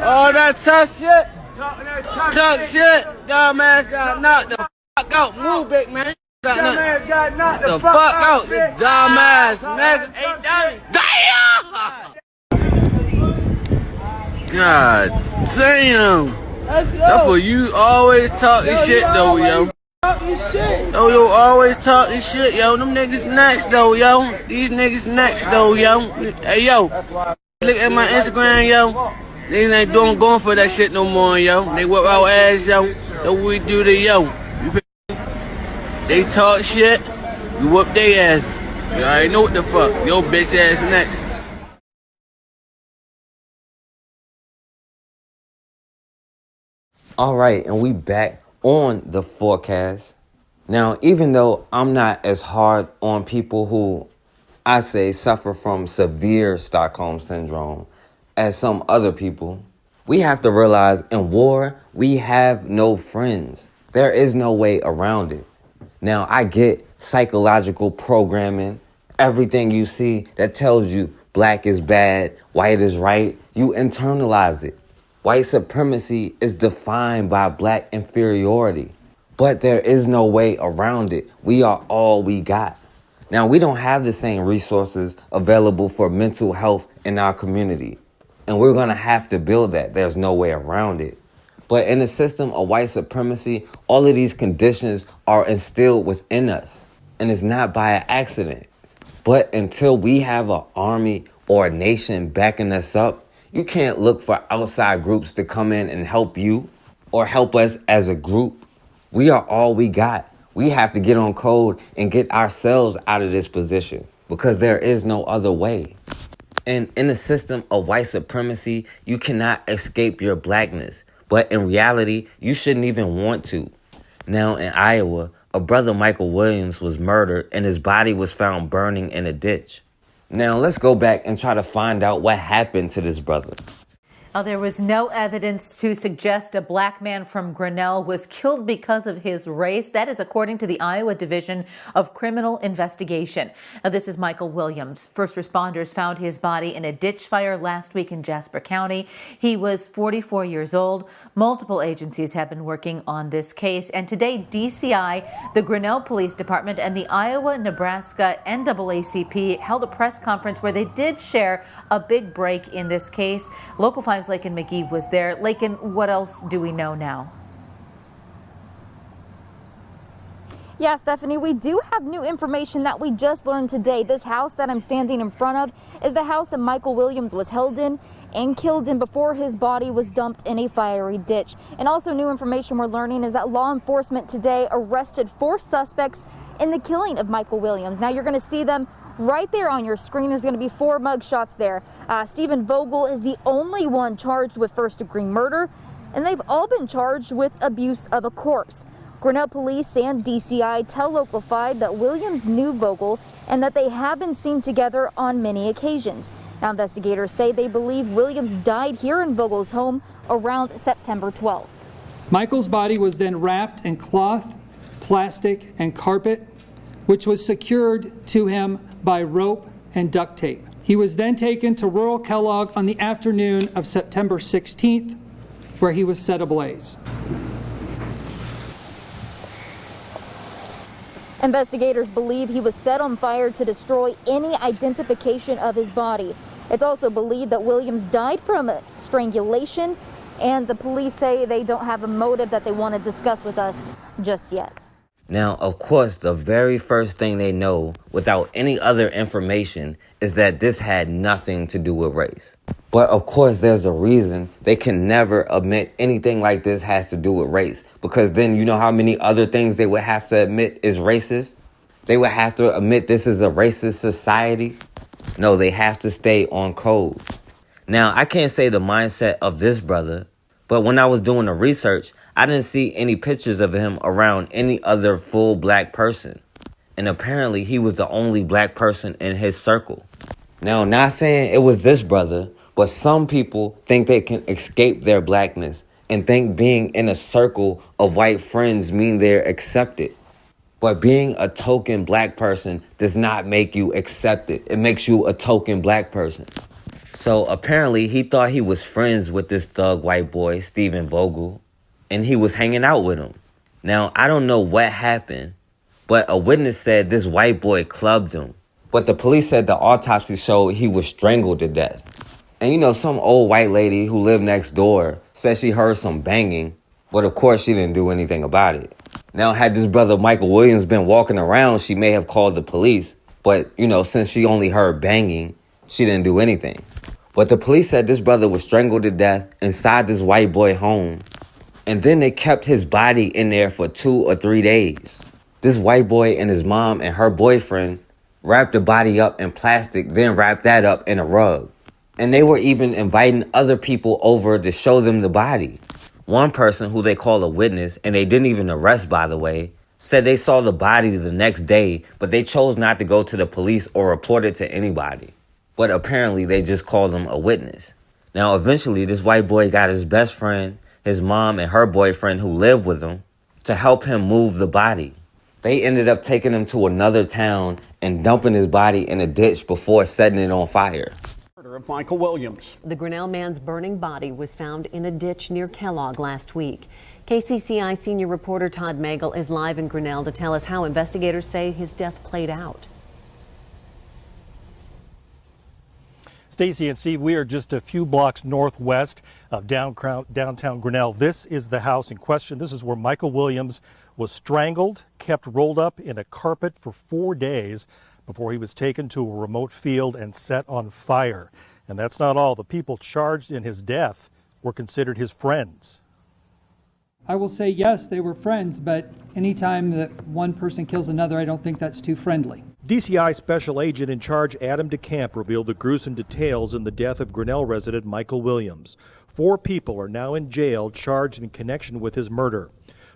All that tough shit. Tough shit. Dumbass got knocked the fuck out. Move, big man. Dumbass got knocked the fuck out. You dumbass nigga. Hey, damn. God damn. That's what you always talking shit though, yo. Yo, you always talking shit, yo. Them niggas next though, yo. These niggas next though, yo. Hey, yo. Look at my Instagram, yo. Niggas ain't going for that shit no more, yo. They whip our ass, yo. That's what we do to yo. You feel me? They talk shit, you whoop their ass. You already know what the fuck. Yo, bitch ass next. All right, and we back on the forecast. Now, even though I'm not as hard on people who I say suffer from severe Stockholm Syndrome as some other people, we have to realize in war, we have no friends. There is no way around it. Now, I get psychological programming, everything you see that tells you black is bad, white is right, you internalize it. White supremacy is defined by black inferiority, but there is no way around it. We are all we got. Now, we don't have the same resources available for mental health in our community, and we're going to have to build that. There's no way around it. But in the system of white supremacy, all of these conditions are instilled within us, and it's not by an accident. But until we have an army or a nation backing us up, you can't look for outside groups to come in and help you or help us as a group. We are all we got. We have to get on code and get ourselves out of this position because there is no other way. And in the system of white supremacy, you cannot escape your blackness. But in reality, you shouldn't even want to. Now in Iowa, a brother Michael Williams was murdered and his body was found burning in a ditch. Now, let's go back and try to find out what happened to this brother. There was no evidence to suggest a black man from Grinnell was killed because of his race. That is according to the Iowa Division of Criminal Investigation. Now, this is Michael Williams. First responders found his body in a ditch fire last week in Jasper County. He was 44 years old. Multiple agencies have been working on this case. And today, DCI, the Grinnell Police Department, and the Iowa-Nebraska NAACP held a press conference where they did share a big break in this case. Local 5's Lakin McGee was there. Lakin, what else do we know now? Yeah, Stephanie, we do have new information that we just learned today. This house that I'm standing in front of is the house that Michael Williams was held in and killed in before his body was dumped in a fiery ditch. And also new information we're learning is that law enforcement today arrested 4 suspects in the killing of Michael Williams. Now you're going to see them right there on your screen. There's going to be 4 mugshots there. Stephen Vogel is the only one charged with first-degree murder, and they've all been charged with abuse of a corpse. Grinnell Police and DCI tell Local 5 that Williams knew Vogel and that they have been seen together on many occasions. Now, investigators say they believe Williams died here in Vogel's home around September 12th. Michael's body was then wrapped in cloth, plastic, and carpet, which was secured to him by rope and duct tape. He was then taken to rural Kellogg on the afternoon of September 16th, where he was set ablaze. Investigators believe he was set on fire to destroy any identification of his body. It's also believed that Williams died from strangulation, and the police say they don't have a motive that they want to discuss with us just yet. Now, of course, the very first thing they know without any other information is that this had nothing to do with race. But of course, there's a reason they can never admit anything like this has to do with race. Because then you know how many other things they would have to admit is racist? They would have to admit this is a racist society. No, they have to stay on code. Now, I can't say the mindset of this brother, but when I was doing the research, I didn't see any pictures of him around any other full black person. And apparently he was the only black person in his circle. Now, not saying it was this brother, but some people think they can escape their blackness and think being in a circle of white friends mean they're accepted. But being a token black person does not make you accepted. It makes you a token black person. So apparently he thought he was friends with this thug white boy, Stephen Vogel, and he was hanging out with him. Now, I don't know what happened, but a witness said this white boy clubbed him. But the police said the autopsy showed he was strangled to death. And you know, some old white lady who lived next door said she heard some banging, but of course she didn't do anything about it. Now, had this brother Michael Williams been walking around, she may have called the police. But, you know, since she only heard banging, she didn't do anything. But the police said this brother was strangled to death inside this white boy home. And then they kept his body in there for 2 or 3 days. This white boy and his mom and her boyfriend wrapped the body up in plastic, then wrapped that up in a rug. And they were even inviting other people over to show them the body. One person, who they call a witness, and they didn't even arrest, by the way, said they saw the body the next day, but they chose not to go to the police or report it to anybody. But apparently they just called him a witness. Now, eventually, this white boy got his best friend, his mom, and her boyfriend who lived with him to help him move the body. They ended up taking him to another town and dumping his body in a ditch before setting it on fire. Of Michael Williams. The Grinnell man's burning body was found in a ditch near Kellogg last week. KCCI senior reporter Todd Magel is live in Grinnell to tell us how investigators say his death played out. Stacy and Steve, we are just a few blocks northwest of downtown Grinnell. This is the house in question. This is where Michael Williams was strangled, kept rolled up in a carpet for 4 days before he was taken to a remote field and set on fire. And that's not all. The people charged in his death were considered his friends. I will say yes, they were friends, but anytime that one person kills another, I don't think that's too friendly. DCI Special Agent in charge Adam DeCamp revealed the gruesome details in the death of Grinnell resident Michael Williams. 4 people are now in jail charged in connection with his murder.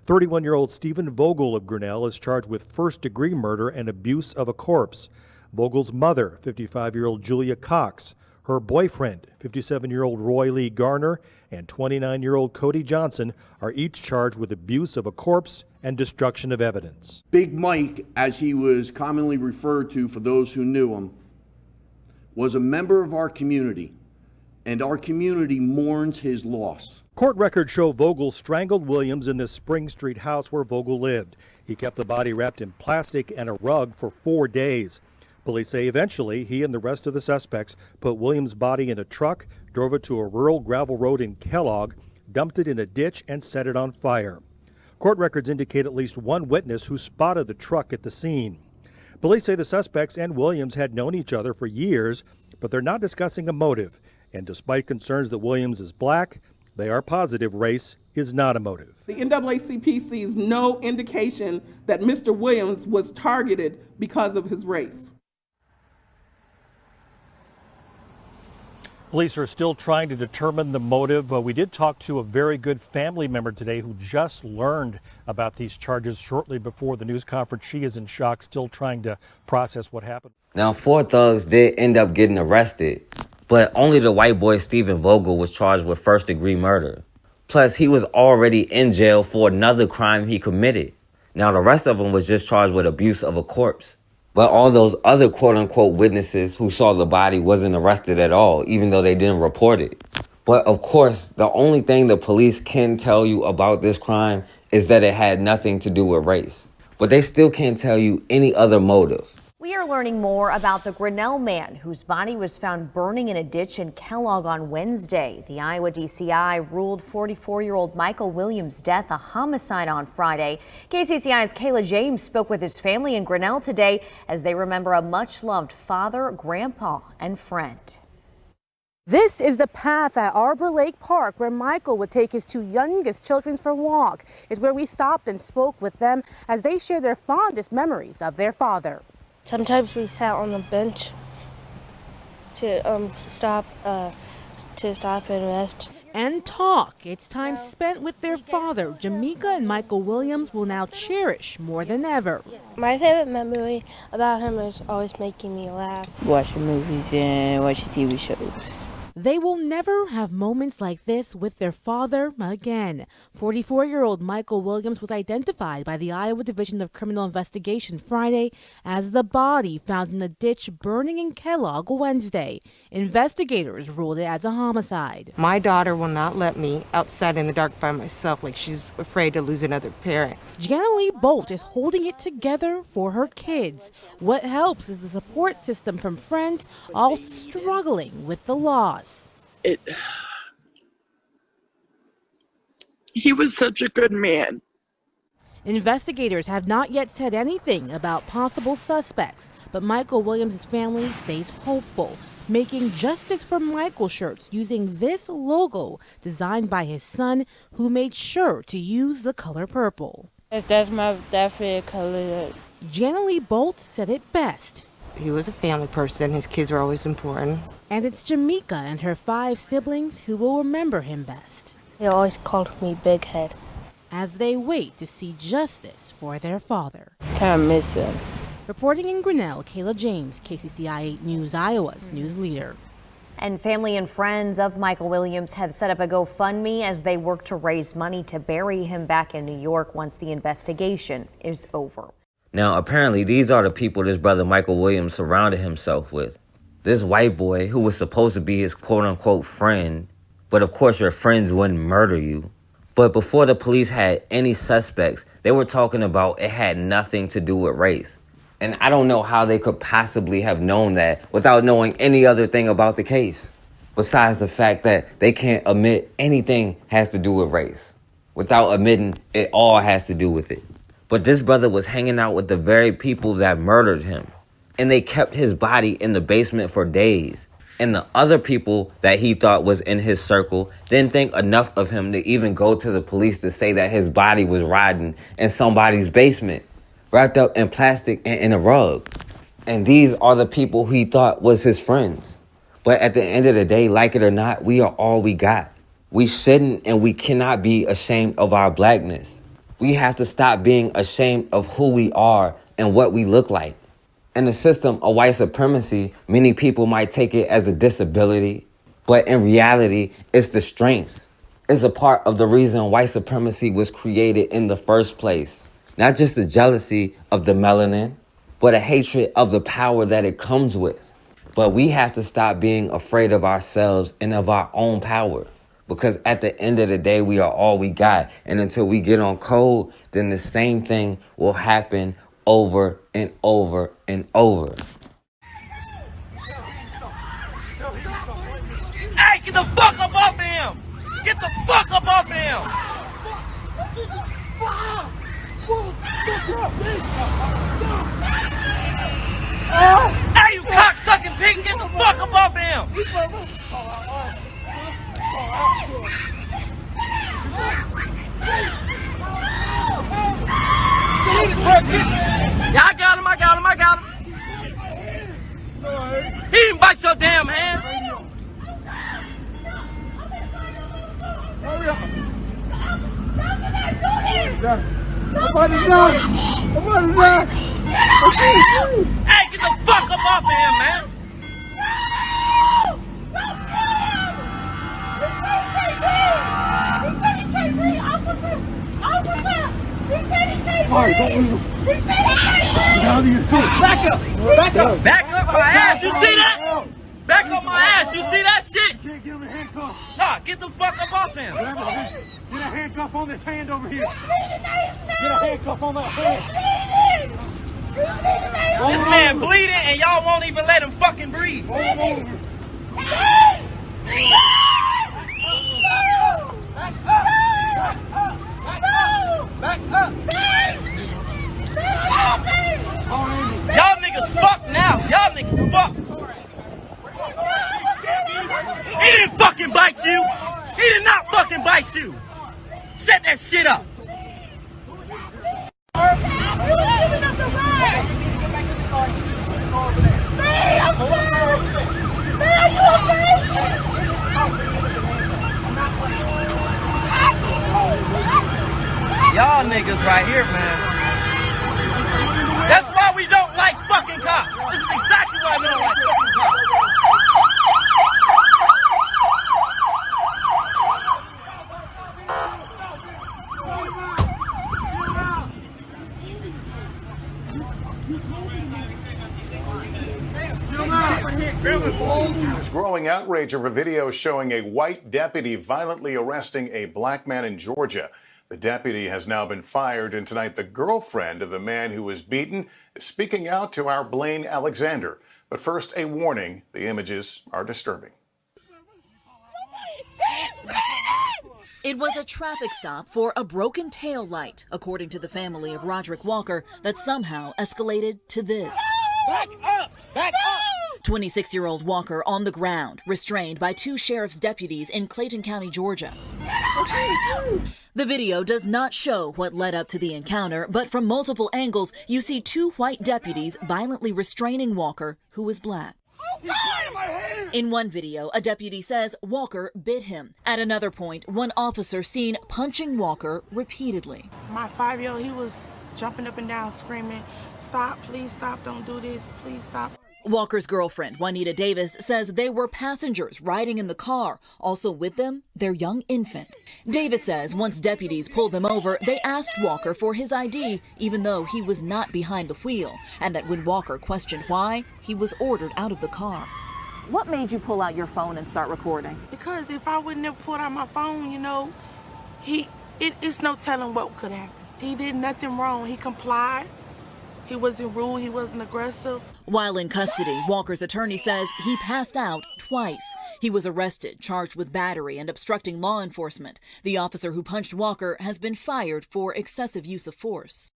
31-year-old Stephen Vogel of Grinnell is charged with first-degree murder and abuse of a corpse. Vogel's mother, 55-year-old Julia Cox, her boyfriend, 57-year-old Roy Lee Garner, and 29-year-old Cody Johnson are each charged with abuse of a corpse and destruction of evidence. Big Mike, as he was commonly referred to for those who knew him, was a member of our community, and our community mourns his loss. Court records show Vogel strangled Williams in this Spring Street house where Vogel lived. He kept the body wrapped in plastic and a rug for 4 days. Police say eventually he and the rest of the suspects put Williams' body in a truck, drove it to a rural gravel road in Kellogg, dumped it in a ditch, and set it on fire. Court records indicate at least one witness who spotted the truck at the scene. Police say the suspects and Williams had known each other for years, but they're not discussing a motive. And despite concerns that Williams is black, they are positive race is not a motive. The NAACP sees no indication that Mr. Williams was targeted because of his race. Police are still trying to determine the motive. We did talk to a very good family member today who just learned about these charges shortly before the news conference. She is in shock, still trying to process what happened. Now, 4 thugs did end up getting arrested, but only the white boy Stephen Vogel was charged with first-degree murder. Plus, he was already in jail for another crime he committed. Now, the rest of them was just charged with abuse of a corpse. But all those other quote-unquote witnesses who saw the body wasn't arrested at all, even though they didn't report it. But of course, the only thing the police can tell you about this crime is that it had nothing to do with race. But they still can't tell you any other motive. We are learning more about the Grinnell man whose body was found burning in a ditch in Kellogg on Wednesday. The Iowa DCI ruled 44-year-old Michael Williams' death a homicide on Friday. KCCI's Kayla James spoke with his family in Grinnell today as they remember a much-loved father, grandpa, and friend. This is the path at Arbor Lake Park where Michael would take his 2 youngest children for a walk. It's where we stopped and spoke with them as they share their fondest memories of their father. Sometimes we sat on the bench to stop and rest. And talk. It's time spent with their father. Jamaica and Michael Williams will now cherish more than ever. My favorite memory about him is always making me laugh. Watching movies and watching TV shows. They will never have moments like this with their father again. 44-year-old Michael Williams was identified by the Iowa Division of Criminal Investigation Friday as the body found in a ditch burning in Kellogg Wednesday. Investigators ruled it as a homicide. My daughter will not let me outside in the dark by myself like she's afraid to lose another parent. Jana Lee Bolt is holding it together for her kids. What helps is a support system from friends all struggling with the loss. He was such a good man. Investigators have not yet said anything about possible suspects, but Michael Williams' family stays hopeful, making Justice for Michael shirts using this logo designed by his son, who made sure to use the color purple. That's my favorite color. Jana Lee Bolt said it best. He was a family person. His kids were always important. And it's Jamaica and her 5 siblings who will remember him best. They always called me Big Head. As they wait to see justice for their father. Kind of miss him. Reporting in Grinnell, Kayla James, KCCI 8 News, Iowa's news leader. And family and friends of Michael Williams have set up a GoFundMe as they work to raise money to bury him back in New York once the investigation is over. Now, apparently, these are the people this brother Michael Williams surrounded himself with. This white boy who was supposed to be his quote-unquote friend, but of course your friends wouldn't murder you. But before the police had any suspects, they were talking about it had nothing to do with race. And I don't know how they could possibly have known that without knowing any other thing about the case. Besides the fact that they can't admit anything has to do with race, without admitting it all has to do with it. But this brother was hanging out with the very people that murdered him. And they kept his body in the basement for days. And the other people that he thought was in his circle didn't think enough of him to even go to the police to say that his body was rotting in somebody's basement, wrapped up in plastic and in a rug. And these are the people he thought was his friends. But at the end of the day, like it or not, we are all we got. We shouldn't and we cannot be ashamed of our blackness. We have to stop being ashamed of who we are and what we look like. In the system of white supremacy, many people might take it as a disability, but in reality, it's the strength. It's a part of the reason white supremacy was created in the first place. Not just the jealousy of the melanin, but a hatred of the power that it comes with. But we have to stop being afraid of ourselves and of our own power. Because at the end of the day, we are all we got. And until we get on code, then the same thing will happen over and over and over. Hey, get the fuck up off of him! Get the fuck up off of him! Hey, you cocksucking pig, get the fuck up off of him! Yeah, I got him. He didn't bite your damn hand. Hurry up. Somebody's done. Hey, get the fuck up off of him, man. Back up my ass, you see that? Back up my ass, you see that shit? Can't get him in handcuffs. Nah, get the fuck up off him. Get a handcuff on this hand over here. Get a handcuff on that hand. This man bleeding and y'all won't even let him fucking breathe. Back up. Y'all niggas fucked now. Y'all niggas fucked. He didn't fucking bite you. He did not fucking bite you. Set that shit up. Y'all niggas right here, man. That's why we don't like fucking cops. This is exactly why we don't like fucking cops. There's growing outrage over video showing a white deputy violently arresting a black man in Georgia. The deputy has now been fired, and tonight the girlfriend of the man who was beaten is speaking out to our Blaine Alexander. But first, a warning: the images are disturbing. It was a traffic stop for a broken tail light, according to the family of Roderick Walker, that somehow escalated to this. Back up! Back up! 26-year-old Walker on the ground, restrained by 2 sheriff's deputies in Clayton County, Georgia. The video does not show what led up to the encounter, but from multiple angles, you see 2 white deputies violently restraining Walker, who is black. In one video, a deputy says Walker bit him. At another point, one officer seen punching Walker repeatedly. My 5-year-old, he was jumping up and down screaming, "Stop, please stop, don't do this, please stop." Walker's girlfriend, Juanita Davis, says they were passengers riding in the car. Also with them, their young infant. Davis says once deputies pulled them over, they asked Walker for his ID, even though he was not behind the wheel, and that when Walker questioned why, he was ordered out of the car. What made you pull out your phone and start recording? Because if I wouldn't have pulled out my phone, you know, it's no telling what could happen. He did nothing wrong. He complied. He wasn't rude. He wasn't aggressive. While in custody, Walker's attorney says he passed out twice. He was arrested, charged with battery and obstructing law enforcement. The officer who punched Walker has been fired for excessive use of force.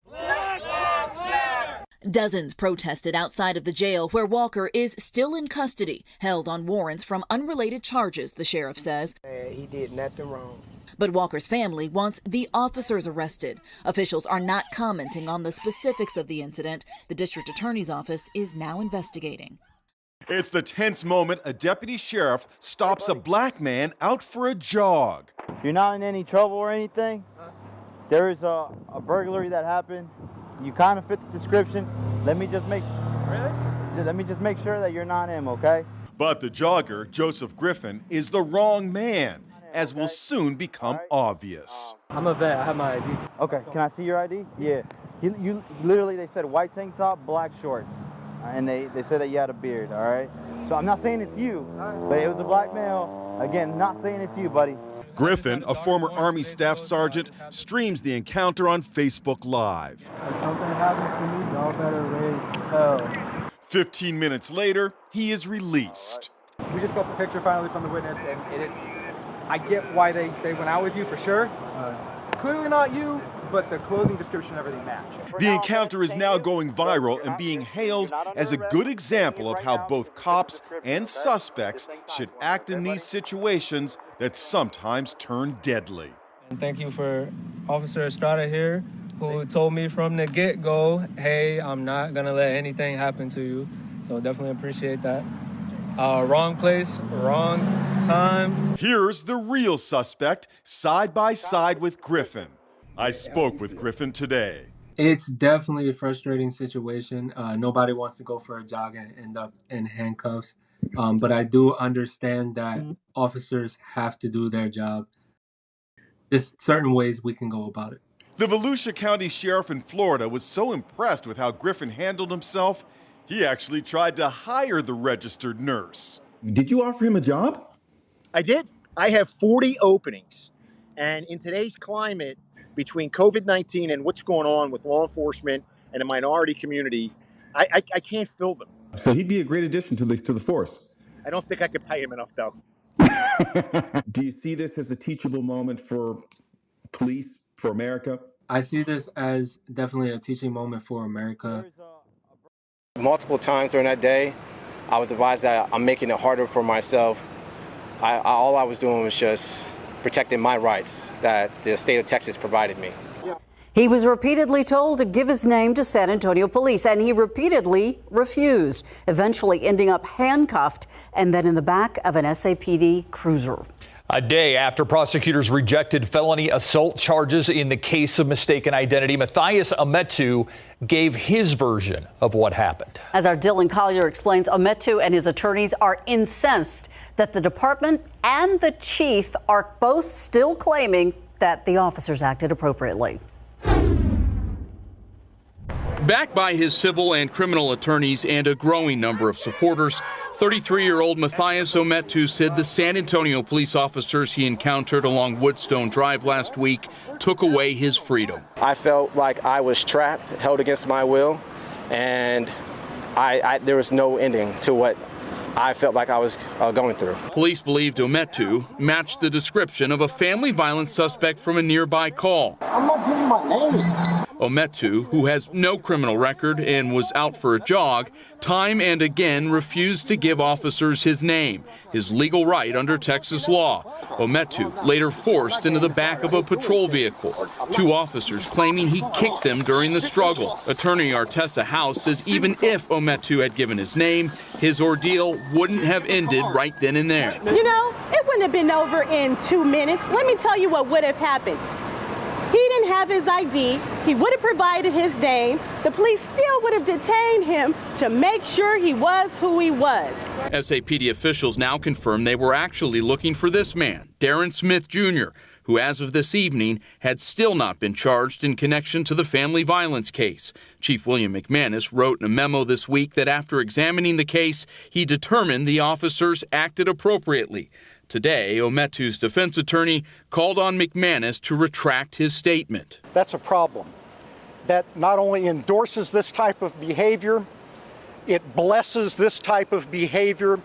Dozens protested outside of the jail where Walker is still in custody, held on warrants from unrelated charges, the sheriff says. He did nothing wrong. But Walker's family wants the officers arrested. Officials are not commenting on the specifics of the incident. The district attorney's office is now investigating. It's the tense moment a deputy sheriff stops a black man out for a jog. You're not in any trouble or anything? There is a burglary that happened. You kind of fit the description. Let me just make sure that you're not him, okay? But the jogger, Joseph Griffin, is the wrong man, as will soon become obvious. I'm a vet. I have my ID. Okay, can I see your ID? Yeah. You literally, they said white tank top, black shorts. And they said that you had a beard, all right? So I'm not saying it's you, but it was a black male. Again, not saying it's you, buddy. Griffin, a former Army staff sergeant, streams the encounter on Facebook Live. If something happens to me, y'all better raise hell. 15 minutes later, he is released. We just got the picture finally from the witness, and I get why they went out with you for sure. Clearly not you, but the clothing description and everything matched. The encounter is now going viral and being hailed as a good example of how both cops and suspects should act in these situations that sometimes turn deadly. And thank you for Officer Estrada here, who told me from the get-go, hey, I'm not gonna let anything happen to you. So definitely appreciate that. Wrong place, wrong time. Here's the real suspect, side by side with Griffin. I spoke with Griffin today. It's definitely a frustrating situation. Nobody wants to go for a jog and end up in handcuffs. But I do understand that officers have to do their job. Just certain ways we can go about it. The Volusia County Sheriff in Florida was so impressed with how Griffin handled himself, he actually tried to hire the registered nurse. Did you offer him a job? I did. I have 40 openings. And in today's climate, between COVID-19 and what's going on with law enforcement and the minority community, I can't fill them. So he'd be a great addition to the force. I don't think I could pay him enough, though. Do you see this as a teachable moment for police, for America? I see this as definitely a teaching moment for America. Multiple times during that day, I was advised that I'm making it harder for myself. All I was doing was just protecting my rights that the state of Texas provided me. He was repeatedly told to give his name to San Antonio police, and he repeatedly refused, eventually ending up handcuffed and then in the back of an SAPD cruiser. A day after prosecutors rejected felony assault charges in the case of mistaken identity, Matthias Ometu gave his version of what happened. As our Dylan Collier explains, Ometu and his attorneys are incensed that the department and the chief are both still claiming that the officers acted appropriately. Backed by his civil and criminal attorneys and a growing number of supporters, 33-year-old Matthias Ometu said the San Antonio police officers he encountered along Woodstone Drive last week took away his freedom. I felt like I was trapped, held against my will, and there was no ending to what I felt like I was going through. Police believed Ometu matched the description of a family violence suspect from a nearby call. I'm not giving my name. Ometu, who has no criminal record and was out for a jog, time and again refused to give officers his name, his legal right under Texas law. Ometu later forced into the back of a patrol vehicle, 2 officers claiming he kicked them during the struggle. Attorney Artessa House says even if Ometu had given his name, his ordeal wouldn't have ended right then and there. You know, it wouldn't have been over in 2 minutes. Let me tell you what would have happened. He didn't have his ID. He would have provided his name. The police still would have detained him to make sure he was who he was. SAPD officials now confirm they were actually looking for this man, Darren Smith Jr., who as of this evening had still not been charged in connection to the family violence case. Chief William McManus wrote in a memo this week that after examining the case, he determined the officers acted appropriately. Today, Ometu's defense attorney called on McManus to retract his statement. That's a problem. That not only endorses this type of behavior, it blesses this type of behavior,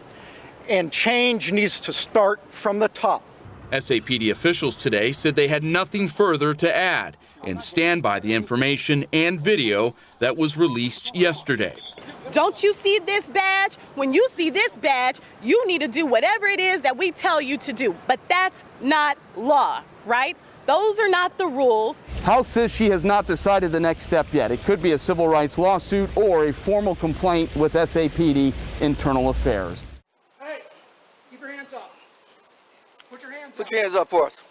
and change needs to start from the top. SAPD officials today said they had nothing further to add and stand by the information and video that was released yesterday. Don't you see this badge? When you see this badge, you need to do whatever it is that we tell you to do. But that's not law, right? Those are not the rules. House says she has not decided the next step yet. It could be a civil rights lawsuit or a formal complaint with SAPD Internal Affairs. Hey, keep your hands up. Put your hands up. Put your hands up for us.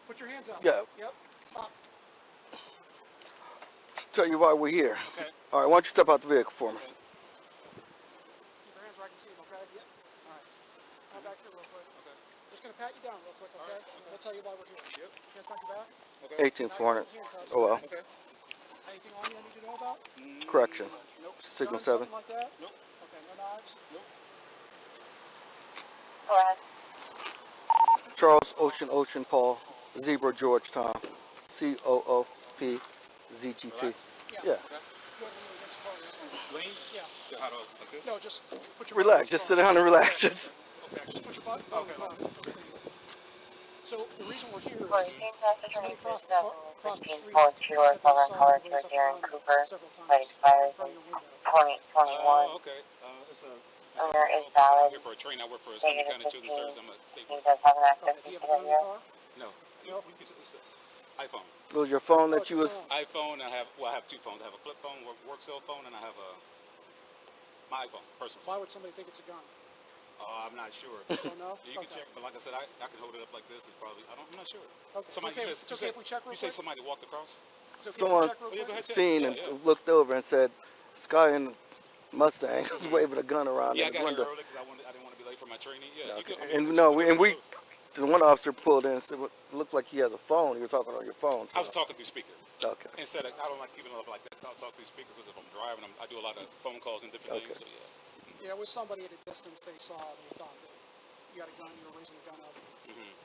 Put your hands up. Yeah. Yep. Up. Tell you why we're here. Okay. All right, why don't you step out the vehicle for me? Keep your hands where I can see them, okay? Yep. All right. Come back here real quick. Okay. Just going to pat you down real quick, okay? We'll tell you why we're here. Yep. Hands back your back. Okay. 18400. Oh well. Okay. Anything on you I need to know about? Correction. Nope. Signal Guns, 7. Like that? Nope. Okay, no knives? Nope. Go ahead. Charles Ocean Paul Zebra George Tom COOP ZGT. Yeah. Lean? Yeah. How do like this? No, just put your Relax. Just sit down and relax. Just. Okay, just put your butt. Okay. So the reason we're here is somebody crossed the street. Oh, okay. It's a owner is valid. I'm here for a train. I work for a San Antonio Children's Service. I'm a state worker. Do you have a gun in your car? No. It's an iPhone. It was your phone that you was. iPhone. I have 2 phones. I have a flip phone, work cell phone, and I have my iPhone, personal. Why would somebody think it's a gun? I'm not sure. You don't know? You can check, but like I said, I can hold it up like this and probably. I'm not sure. Okay. Somebody it's okay if we check real You say quick? somebody walked across? Someone seen and looked over and said, "This guy in the Mustang was waving a gun around Yeah, in the I got window." here early because I didn't want to be late for my training. Yeah. Okay. The one officer pulled in and said, "It looked like he has a phone. You were talking on your phone." So. I was talking through speaker. Okay. Instead of, I don't like keeping it up like that. I'll talk through speaker because if I'm driving, I do a lot of phone calls and different things. So Yeah, with somebody at a distance, they saw, they thought that you had a gun, you were raising a gun up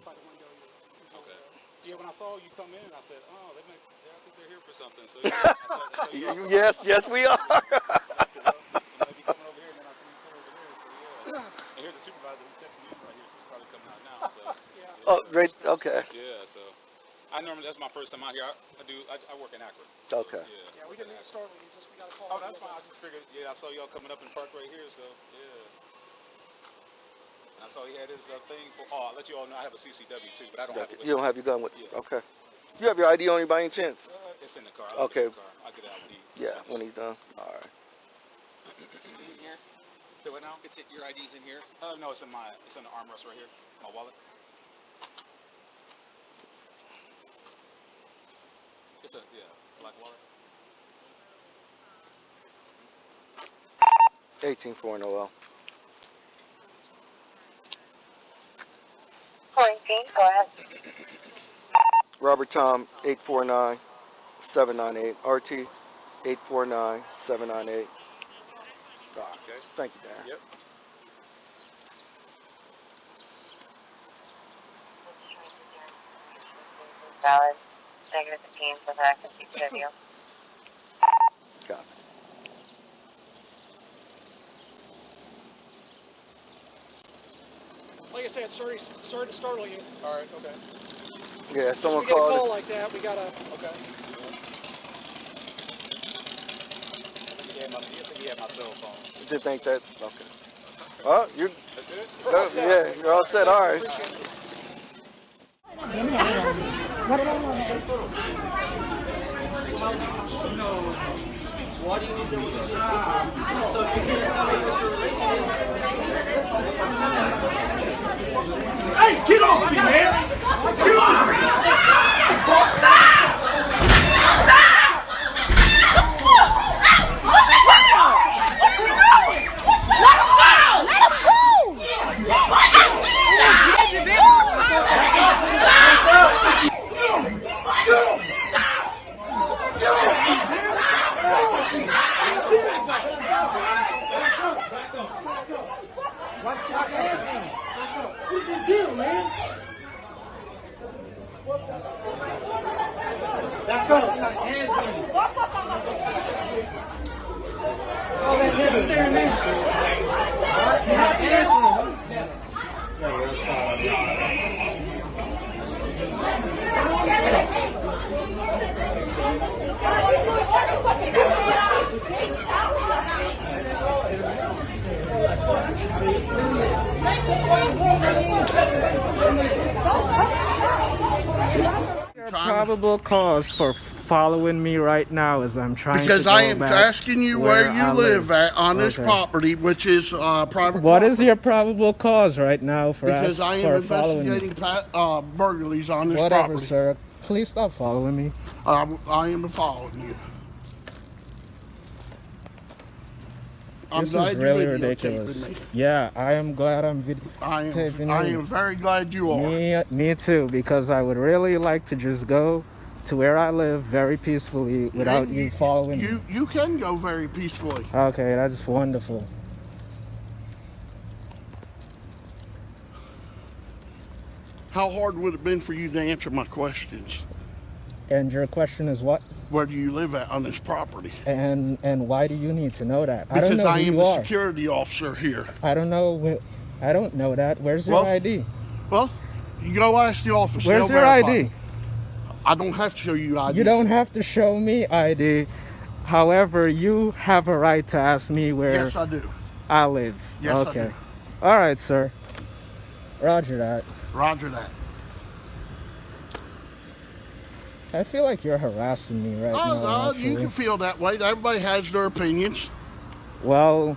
by the window. Okay. Yeah, when I saw you come in, I said, "Oh, I think they're here for something." So Yes, we are. And here's the supervisor who's checking in right here. She's probably coming out now. So. Oh, great. Okay. Yeah, so that's my first time out here. I work in Akron. Okay. Yeah, we didn't even start with you. We got a call. Oh, that's fine. I just figured. Yeah, I saw y'all coming up in the park right here. So yeah. And I saw he had his thing. I'll let you all know I have a CCW too, but I don't have it with You don't have your gun with you. Yeah. Okay. You have your ID on you by any chance? It's in the car. Okay. I'll get it out. Yeah, when he's done. All right. Here. So what now? Your ID's in here? No, it's in the armrest right here. My wallet. It's a black wallet. 184 Noel. 14, go ahead. Robert Tom 849 798 RT 849-798. Okay. Thank you, Darren. Yep. Valid. -15 for active CW. Copy. Like I said, sorry to startle you. All right. Okay. Yeah, someone We get a called. call like that, we gotta. Okay. I think he had my cell phone. Did think that? Okay. Oh, you. That's good. Yeah, you're all set. All right. Hey, get off me, man! Get off me! Back up. Oh, that necessary, man. Probable cause for following me right now as I'm trying because to go I am back asking you where you I live at on this Okay. property, which is private What is property. your probable cause right now for Because I am following me? investigating burglaries on this Whatever, property. sir. Please stop following me. I am following you. I'm This glad is you really videotaping ridiculous. me. Yeah, I am glad I'm videotaping I you. am very glad you are. Me too, because I would really like to just go to where I live very peacefully without you following me. You can go very peacefully. Okay, that's wonderful. How hard would it have been for you to answer my questions? And your question is what? Where do you live at on this property? And why do you need to know that? I don't Because know I who am you the are. security officer here. I don't know. I don't know that. Where's your ID? Well, you go ask the officer. Where's they'll your verify. ID? I don't have to show you ID. You don't have to show me ID. However, you have a right to ask me where Yes, I do. I live. Yes, I okay. do. All right, sir. Roger that. Roger that. I feel like you're harassing me right now. No, actually. you can feel that way. Everybody has their opinions. Well,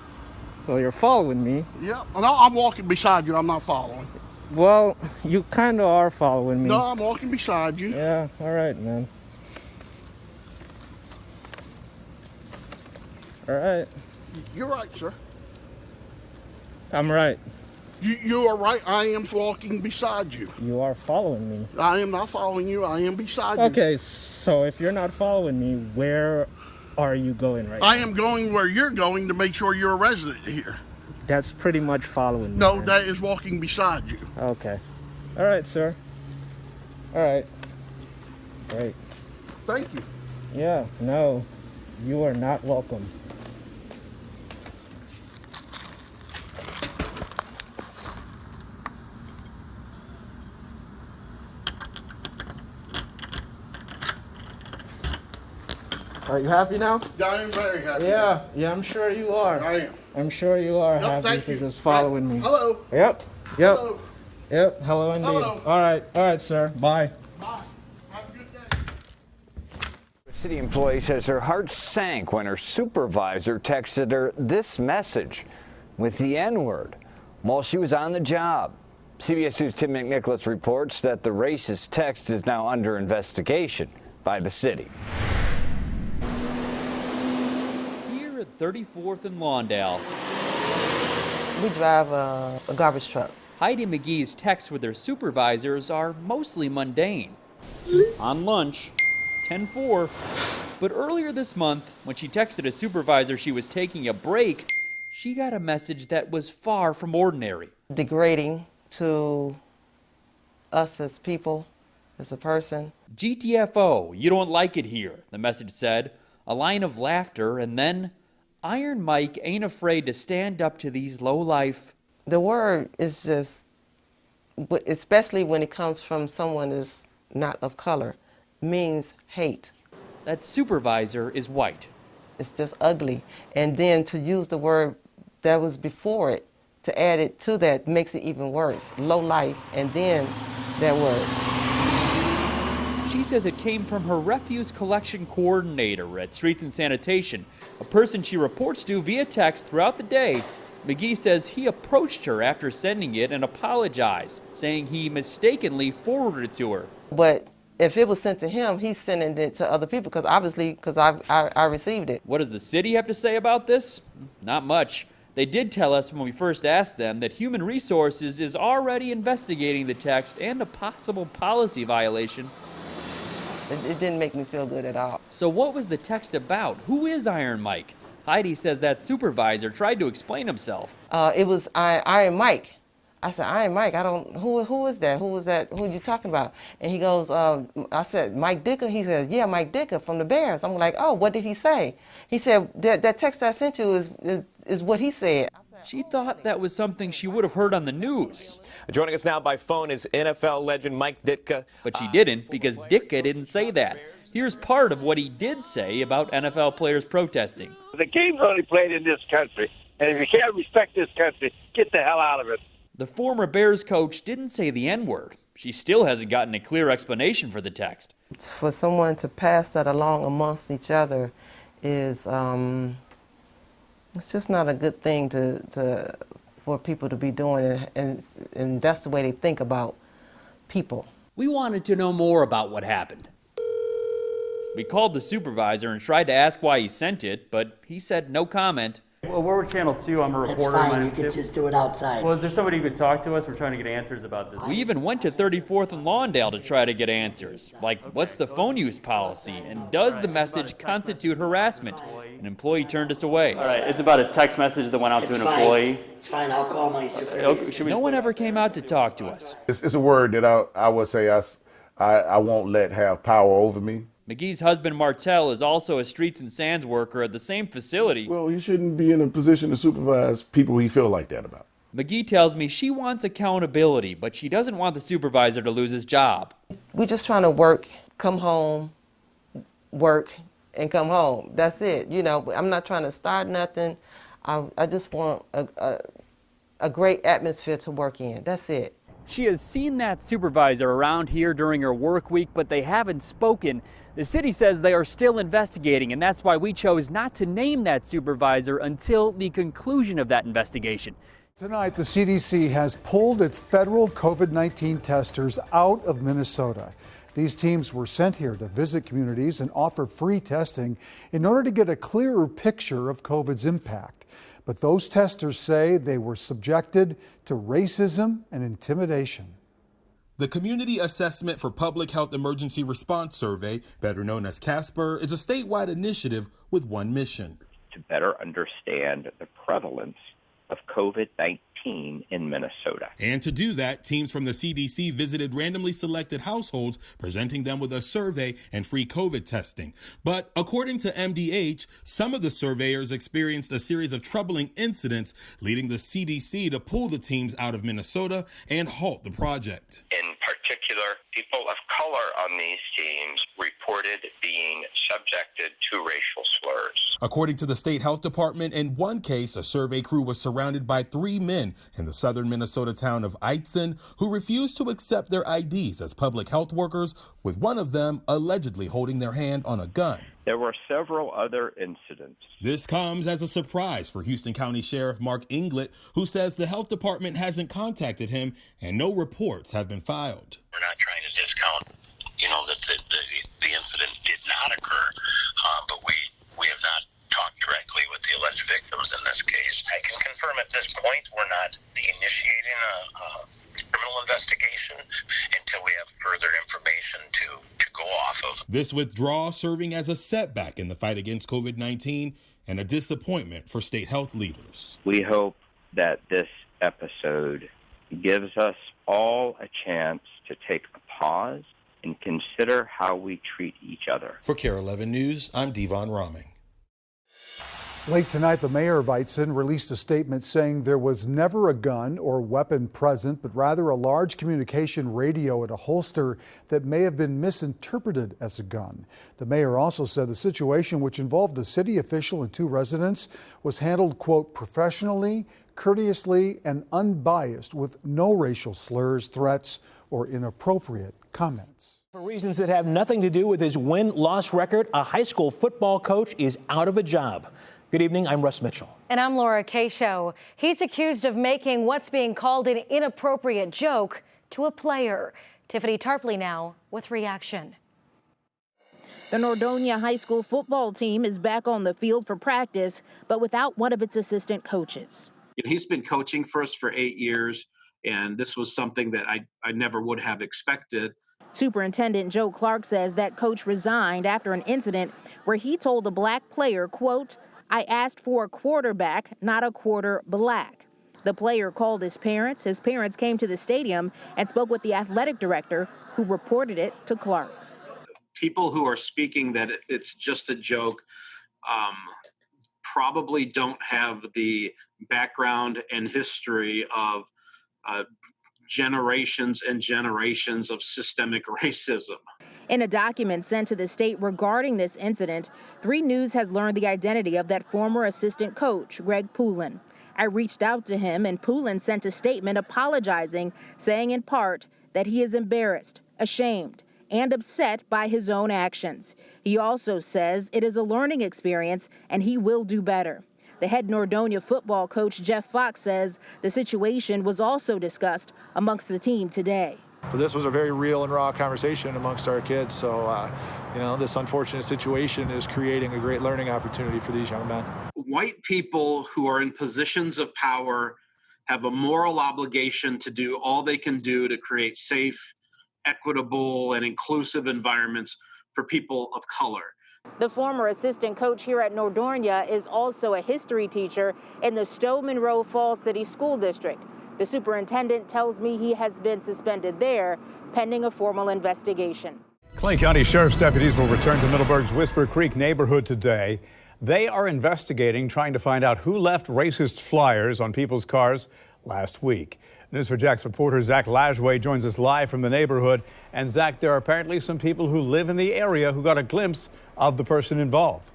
you're following me. Yeah. No, I'm walking beside you. I'm not following. Well, you kind of are following me. No, I'm walking beside you. Yeah, all right, man. All right. You're right, sir. I'm right. You are right. I am walking beside you. You are following me. I am not following you. I am beside you. Okay, so if you're not following me, where are you going right now? I am going where you're going to make sure you're a resident here. That's pretty much following me. No, man. that is walking beside you. Okay. All right, sir. All right. Great. Thank you. Yeah, no, you are not welcome. Are you happy now? I am very happy. Yeah, I'm sure you are. I am. I'm sure you are No, happy thank for you. just following me. Hello. Yep. Hello. Yep. Hello indeed. Hello. All right, sir. Bye. A city employee says her heart sank when her supervisor texted her this message with the N-word while she was on the job. CBS News' Tim McNicholas reports that the racist text is now under investigation by the city. Here at 34th and Lawndale, we drive a garbage truck. Heidi McGee's texts with her supervisors are mostly mundane. On lunch, 10-4, But earlier this month, when she texted a supervisor she was taking a break, she got a message that was far from ordinary. Degrading to us as people, as a person. GTFO, you don't like it here, the message said. A line of laughter, and then, Iron Mike ain't afraid to stand up to these low-life. The word is just, especially when it comes from someone that's not of color, means hate. That supervisor is white. It's just ugly. And then to use the word that was before it, to add it to that makes it even worse. Low life, and then that word. She says it came from her refuse collection coordinator at Streets and Sanitation, a person she reports to via text throughout the day. McGee says he approached her after sending it and apologized, saying he mistakenly forwarded it to her. But if it was sent to him, he's sending it to other people because I received it. What does the city have to say about this? Not much. They did tell us when we first asked them that Human Resources is already investigating the text and a possible policy violation. It didn't make me feel good at all. So what was the text about? Who is Iron Mike? Heidi says that supervisor tried to explain himself. It was Iron Mike. I said, Iron Mike, who is that? Who is that? Who are you talking about? And he goes, I said, Mike Dicker? He says, yeah, Mike Dicker from the Bears. I'm like, oh, what did he say? He said, that text I sent you is what he said. She thought that was something she would have heard on the news. Joining us now by phone is NFL legend Mike Ditka. But she didn't, because Ditka didn't say that. Here's part of what he did say about NFL players protesting. The game's only played in this country, and if you can't respect this country, get the hell out of it. The former Bears coach didn't say the N-word. She still hasn't gotten a clear explanation for the text. For someone to pass that along amongst each other is, it's just not a good thing for people to be doing, and that's the way they think about people. We wanted to know more about what happened. We called the supervisor and tried to ask why he sent it, but he said no comment. Well, we're Channel 2. I'm a reporter. That's fine. You can just do it outside. Well, is there somebody who could talk to us? We're trying to get answers about this. We even went to 34th and Lawndale to try to get answers. Like, what's the phone use policy? And does the message constitute harassment? An employee turned us away. All right, it's about a text message that went out to an employee. It's fine. I'll call my superior. No one ever came out to talk to us. It's a word that I would say I won't let have power over me. McGee's husband, Martell, is also a streets and sands worker at the same facility. Well, he shouldn't be in a position to supervise people he feel like that about. McGee tells me she wants accountability, but she doesn't want the supervisor to lose his job. We're just trying to work, come home, work, and come home. That's it. You know, I'm not trying to start nothing. I just want a great atmosphere to work in. That's it. She has seen that supervisor around here during her work week, but they haven't spoken. The city says they are still investigating, and that's why we chose not to name that supervisor until the conclusion of that investigation. Tonight, the CDC has pulled its federal COVID-19 testers out of Minnesota. These teams were sent here to visit communities and offer free testing in order to get a clearer picture of COVID's impact. But those testers say they were subjected to racism and intimidation. The Community Assessment for Public Health Emergency Response Survey, better known as CASPER, is a statewide initiative with one mission: to better understand the prevalence of COVID-19 in Minnesota. And to do that, teams from the CDC visited randomly selected households, presenting them with a survey and free COVID testing. But according to MDH, some of the surveyors experienced a series of troubling incidents, leading the CDC to pull the teams out of Minnesota and halt the project. In particular, people of color on these teams reported being subjected to racial slurs. According to the state health department, in one case, a survey crew was surrounded by 3 men in the southern Minnesota town of Eitzen who refused to accept their IDs as public health workers, with one of them allegedly holding their hand on a gun. There were several other incidents. This comes as a surprise for Houston County Sheriff Mark Inglet, who says the health department hasn't contacted him and no reports have been filed. We're not trying to discount, that the incident did not occur, but we have not talked directly with the alleged victims in this case. I can confirm at this point we're not initiating a criminal investigation until we have further information to go off of. This withdrawal serving as a setback in the fight against COVID-19 and a disappointment for state health leaders. We hope that this episode gives us all a chance to take a pause and consider how we treat each other. For KARE 11 News, I'm Devon Raming. Late tonight, the mayor of Eitzen released a statement saying there was never a gun or weapon present, but rather a large communication radio and a holster that may have been misinterpreted as a gun. The mayor also said the situation, which involved a city official and 2 residents, was handled, quote, professionally, courteously, and unbiased with no racial slurs, threats, or inappropriate comments. For reasons that have nothing to do with his win-loss record, a high school football coach is out of a job. Good evening, I'm Russ Mitchell. And I'm Laura Casho. He's accused of making what's being called an inappropriate joke to a player. Tiffany Tarpley now with reaction. The Nordonia High School football team is back on the field for practice, but without one of its assistant coaches. He's been coaching for us for 8 years, and this was something that I never would have expected. Superintendent Joe Clark says that coach resigned after an incident where he told a black player, quote, "I asked for a quarterback, not a quarter black." The player called his parents. His parents came to the stadium and spoke with the athletic director, who reported it to Clark. People who are speaking that it's just a joke probably don't have the background and history of generations and generations of systemic racism. In a document sent to the state regarding this incident, 3 News has learned the identity of that former assistant coach, Greg Poulin. I reached out to him, and Poulin sent a statement apologizing, saying in part that he is embarrassed, ashamed, and upset by his own actions. He also says it is a learning experience and he will do better. The head Nordonia football coach, Jeff Fox, says the situation was also discussed amongst the team today. But this was a very real and raw conversation amongst our kids. So, this unfortunate situation is creating a great learning opportunity for these young men. White people who are in positions of power have a moral obligation to do all they can do to create safe, equitable, and inclusive environments for people of color. The former assistant coach here at Nordonia is also a history teacher in the Stowe Monroe Falls City School District. The superintendent tells me he has been suspended there pending a formal investigation. Clay County Sheriff's deputies will return to Middleburg's Whisper Creek neighborhood today. They are investigating, trying to find out who left racist flyers on people's cars last week. News4JAX reporter Zach Lajway joins us live from the neighborhood. And Zach, there are apparently some people who live in the area who got a glimpse of the person involved.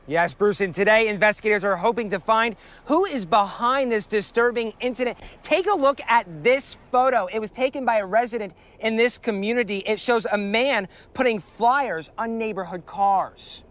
Yes, Bruce, and today investigators are hoping to find who is behind this disturbing incident. Take a look at this photo. It was taken by a resident in this community. It shows a man putting flyers on neighborhood cars.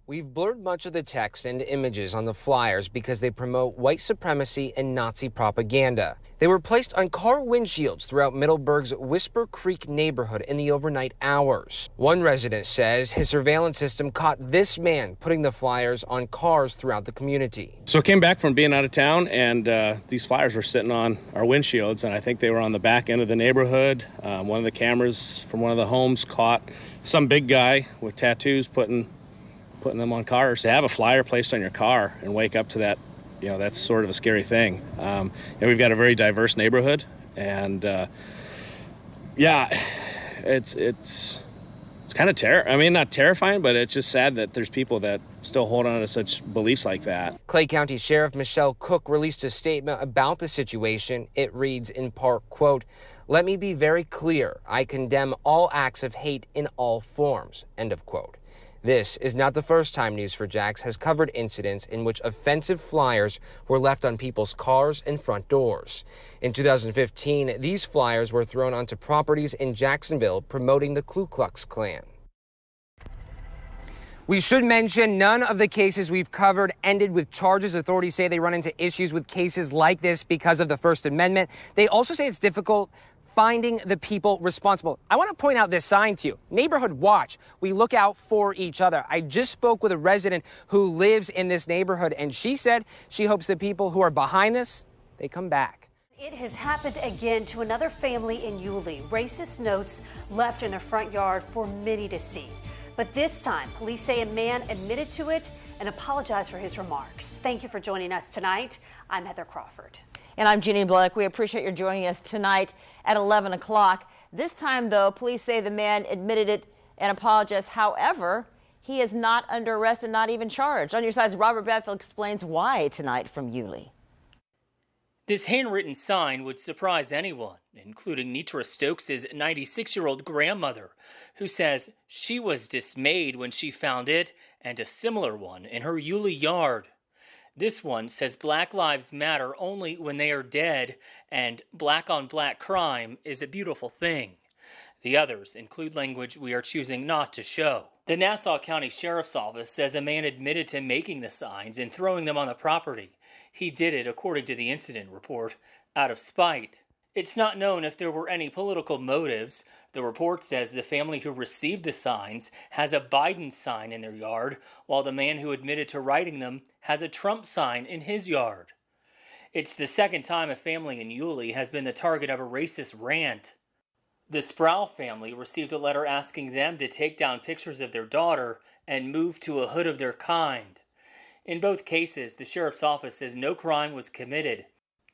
We've blurred much of the text and images on the flyers because they promote white supremacy and Nazi propaganda. They were placed on car windshields throughout Middleburg's Whisper Creek neighborhood in the overnight hours. One resident says his surveillance system caught this man putting the flyers on cars throughout the community. So I came back from being out of town, and these flyers were sitting on our windshields, and I think they were on the back end of the neighborhood. One of the cameras from one of the homes caught some big guy with tattoos putting them on cars. To have a flyer placed on your car and wake up to that, that's sort of a scary thing. We've got a very diverse neighborhood, and it's kind of not terrifying, but it's just sad that there's people that still hold on to such beliefs like that. Clay County Sheriff Michelle Cook released a statement about the situation. It reads in part, quote, "Let me be very clear. I condemn all acts of hate in all forms," end of quote. This is not the first time News4JAX has covered incidents in which offensive flyers were left on people's cars and front doors. In 2015, these flyers were thrown onto properties in Jacksonville promoting the Ku Klux Klan. We should mention none of the cases we've covered ended with charges. Authorities say they run into issues with cases like this because of the First Amendment. They also say it's difficult finding the people responsible. I want to point out this sign to you. Neighborhood Watch. We look out for each other. I just spoke with a resident who lives in this neighborhood, and she said she hopes the people who are behind this, they come back. It has happened again to another family in Yulee. Racist notes left in their front yard for many to see. But this time, police say a man admitted to it and apologized for his remarks. Thank you for joining us tonight. I'm Heather Crawford. And I'm Jeannie Black. We appreciate your joining us tonight at 11 o'clock. This time, though, police say the man admitted it and apologized. However, he is not under arrest and not even charged. On your side's Robert Bradfield explains why tonight from Yulee. This handwritten sign would surprise anyone, including Nitra Stokes' 96-year-old grandmother, who says she was dismayed when she found it and a similar one in her Yulee yard. This one says Black Lives Matter only when they are dead, and black-on-black crime is a beautiful thing. The others include language we are choosing not to show. The Nassau County Sheriff's Office says a man admitted to making the signs and throwing them on the property. He did it, according to the incident report, out of spite. It's not known if there were any political motives. The report says the family who received the signs has a Biden sign in their yard, while the man who admitted to writing them has a Trump sign in his yard. It's the second time a family in Yulee has been the target of a racist rant. The Sproul family received a letter asking them to take down pictures of their daughter and move to a hood of their kind. In both cases, the sheriff's office says no crime was committed.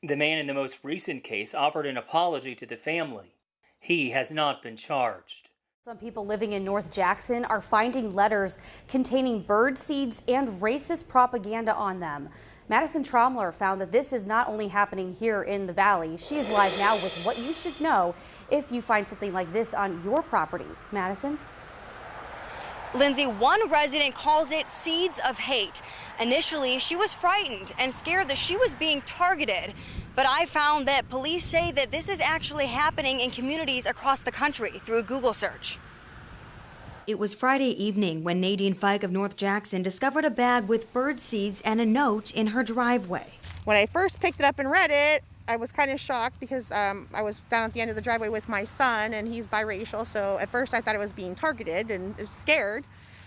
The man in the most recent case offered an apology to the family. He has not been charged. Some people living in North Jackson are finding letters containing bird seeds and racist propaganda on them. Madison Tromler found that this is not only happening here in the valley. She is live now with what you should know if you find something like this on your property. Madison? Lindsay, one resident calls it seeds of hate. Initially, she was frightened and scared that she was being targeted. But I found that police say that this is actually happening in communities across the country through a Google search. It was Friday evening when Nadine Fike of North Jackson discovered a bag with bird seeds and a note in her driveway. When I first picked it up and read it, I was kind of shocked because I was down at the end of the driveway with my son, and he's biracial, so at first I thought it was being targeted and was scared.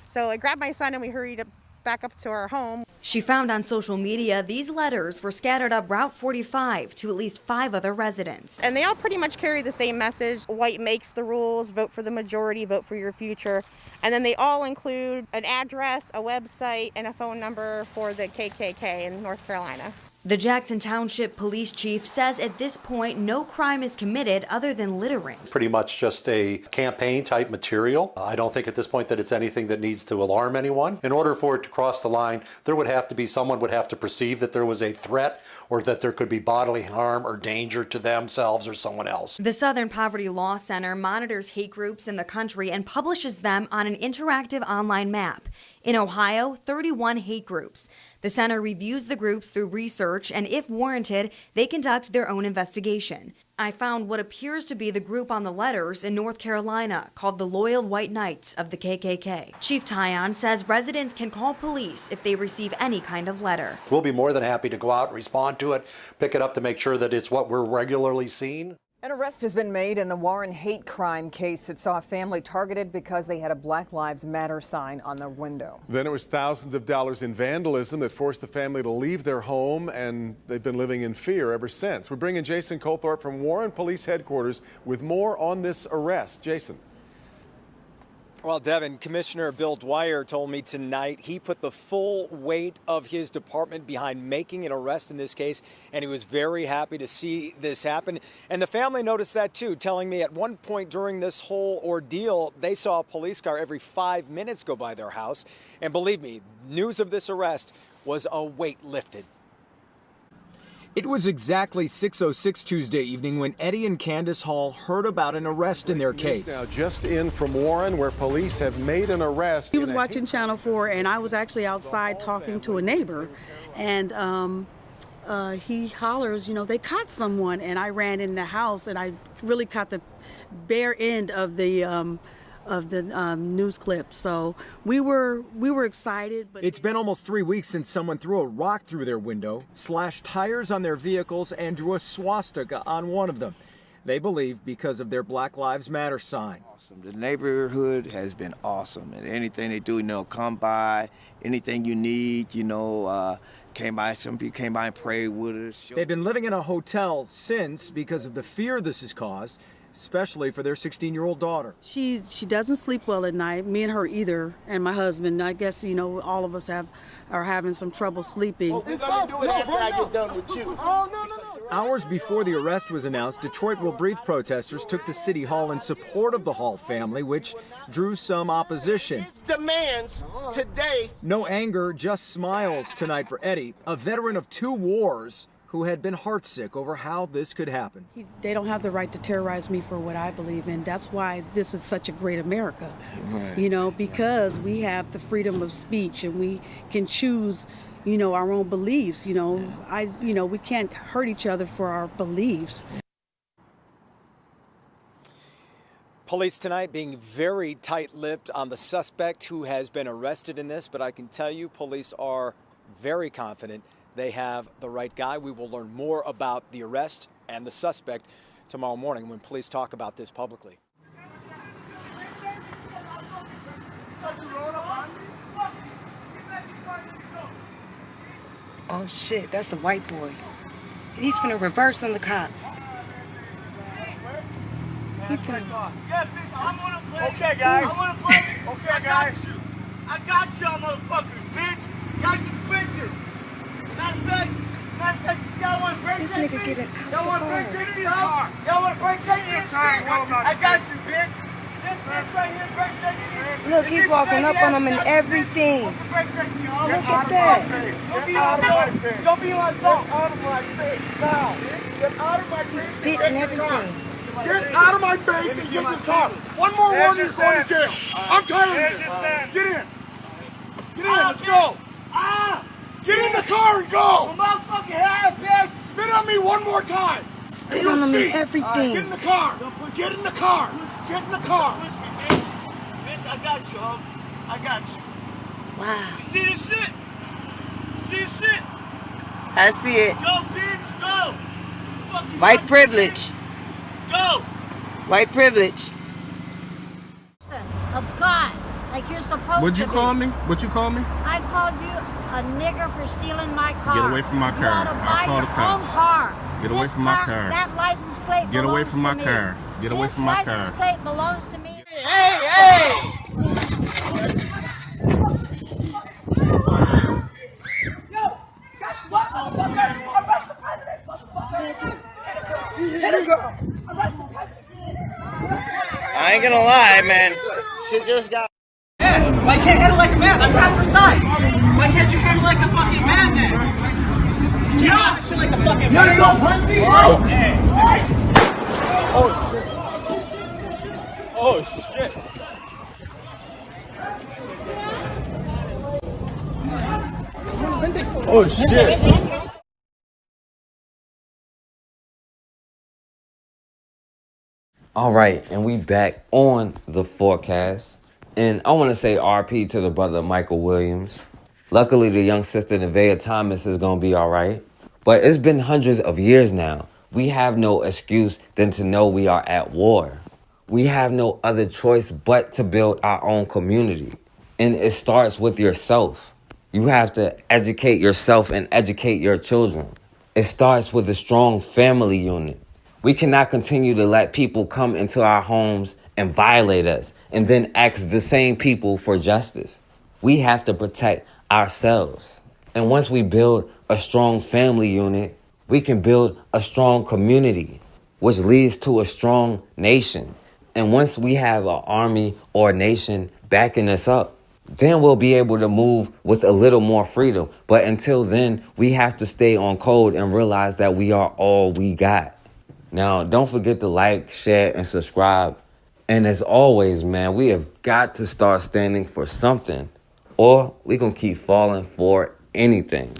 So I grabbed my son and we hurried back up to our home. She found on social media these letters were scattered up Route 45 to at least 5 other residents. And they all pretty much carry the same message. White makes the rules, vote for the majority, vote for your future. And then they all include an address, a website, and a phone number for the KKK in North Carolina. The Jackson Township Police Chief says at this point no crime is committed other than littering. Pretty much just a campaign type material. I don't think at this point that it's anything that needs to alarm anyone. In order for it to cross the line, there would have to be someone would have to perceive that there was a threat or that there could be bodily harm or danger to themselves or someone else. The Southern Poverty Law Center monitors hate groups in the country and publishes them on an interactive online map. In Ohio, 31 hate groups. The center reviews the groups through research, and if warranted, they conduct their own investigation. I found what appears to be the group on the letters in North Carolina, called the Loyal White Knights of the KKK. Chief Tyon says residents can call police if they receive any kind of letter. We'll be more than happy to go out and respond to it, pick it up to make sure that it's what we're regularly seeing. An arrest has been made in the Warren hate crime case that saw a family targeted because they had a Black Lives Matter sign on their window. Then it was thousands of dollars in vandalism that forced the family to leave their home, and they've been living in fear ever since. We're bringing Jason Colthorpe from Warren Police Headquarters with more on this arrest. Jason. Well, Devin, Commissioner Bill Dwyer told me tonight he put the full weight of his department behind making an arrest in this case, and he was very happy to see this happen. And the family noticed that too, telling me at one point during this whole ordeal, they saw a police car every 5 minutes go by their house. And believe me, news of this arrest was a weight lifted. It was exactly 6:06 Tuesday evening when Eddie and Candace Hall heard about an arrest in their case. Now just in from Warren, where police have made an arrest. He was watching Channel 4, and I was actually outside talking to a neighbor, and he hollers, you know, they caught someone, and I ran in the house, and I really caught the bare end of the news clip. So we were excited. But it's been almost 3 weeks since someone threw a rock through their window, slashed tires on their vehicles, and drew a swastika on one of them. They believe because of their Black Lives Matter sign. Awesome. The neighborhood has been awesome, and anything they do, come by, anything you need, some people came by and prayed with us. They've been living in a hotel since because of the fear this has caused, especially for their 16-year-old daughter. She doesn't sleep well at night, me and her either, and my husband. I guess, all of us are having some trouble sleeping. We're gonna do it after I get done with you. Oh, no. Hours before the arrest was announced, Detroit Will Breathe protesters took to City Hall in support of the Hall family, which drew some opposition. His demands today. No anger, just smiles tonight for Eddie, a veteran of 2 wars who had been heartsick over how this could happen. They don't have the right to terrorize me for what I believe in. That's why this is such a great America, right. Because we have the freedom of speech and we can choose our own beliefs, we can't hurt each other for our beliefs. Police tonight being very tight-lipped on the suspect who has been arrested in this, but I can tell you police are very confident they have the right guy. We will learn more about the arrest and the suspect tomorrow morning when police talk about this publicly. Oh shit, that's a white boy. He's finna reverse on the cops. Okay, guys. I wanna play. Okay, guys. I got y'all motherfuckers, bitch. Y'all just bitches. Matter of fact, y'all wanna break this nigga getting out y'all wanna break into the car. Y'all wanna break into this shit. I got you, bitch. This bitch right here, break into. Look, he's walking up on him and everything. Look at that. Don't be like that. Get out of my face now. Get out of my face. He's spitting everything. Get out of my face and get in the car. One more warning, you're going to jail. I'm tired of this. Get in. Get in, let's go. Get in the car and go. Motherfucking head, bitch. Spit on me one more time. Spit on him and everything. Get in the car. Get in the car. Get in the car. Bitch, I got you, I got you. Wow. You see this shit? You see this shit? I see it. Go, bitch, go. White privilege. Go. White privilege. Of God, like you're supposed to. What'd you call me? What you call me? I called you a nigger for stealing my car. Get away from my car. You ought to buy your own car. Get away from my car. That license plate Get away belongs from my to me. car. Get away from my car. This license plate belongs to me. Hey! Yo, guess what, motherfucker? Arrest the president, motherfucker! I ain't gonna lie, man. Shit just got. Yeah, why can't you handle like a man? I'm half her size. Why can't you handle like a fucking man then? You can't handle shit like a fucking man. You don't punch me, bro. Oh shit. Oh shit. Oh shit. All right, and we back on the forecast. And I want to say RP to the brother Michael Williams. Luckily, the young sister Nevaeh Thomas is going to be all right. But it's been hundreds of years now. We have no excuse than to know we are at war. We have no other choice but to build our own community. And it starts with yourself. You have to educate yourself and educate your children. It starts with a strong family unit. We cannot continue to let people come into our homes and violate us and then ask the same people for justice. We have to protect ourselves. And once we build a strong family unit, we can build a strong community, which leads to a strong nation. And once we have an army or a nation backing us up, then we'll be able to move with a little more freedom. But until then, we have to stay on code and realize that we are all we got. Now, don't forget to like, share, and subscribe. And as always, man, we have got to start standing for something, or we're going to keep falling for anything.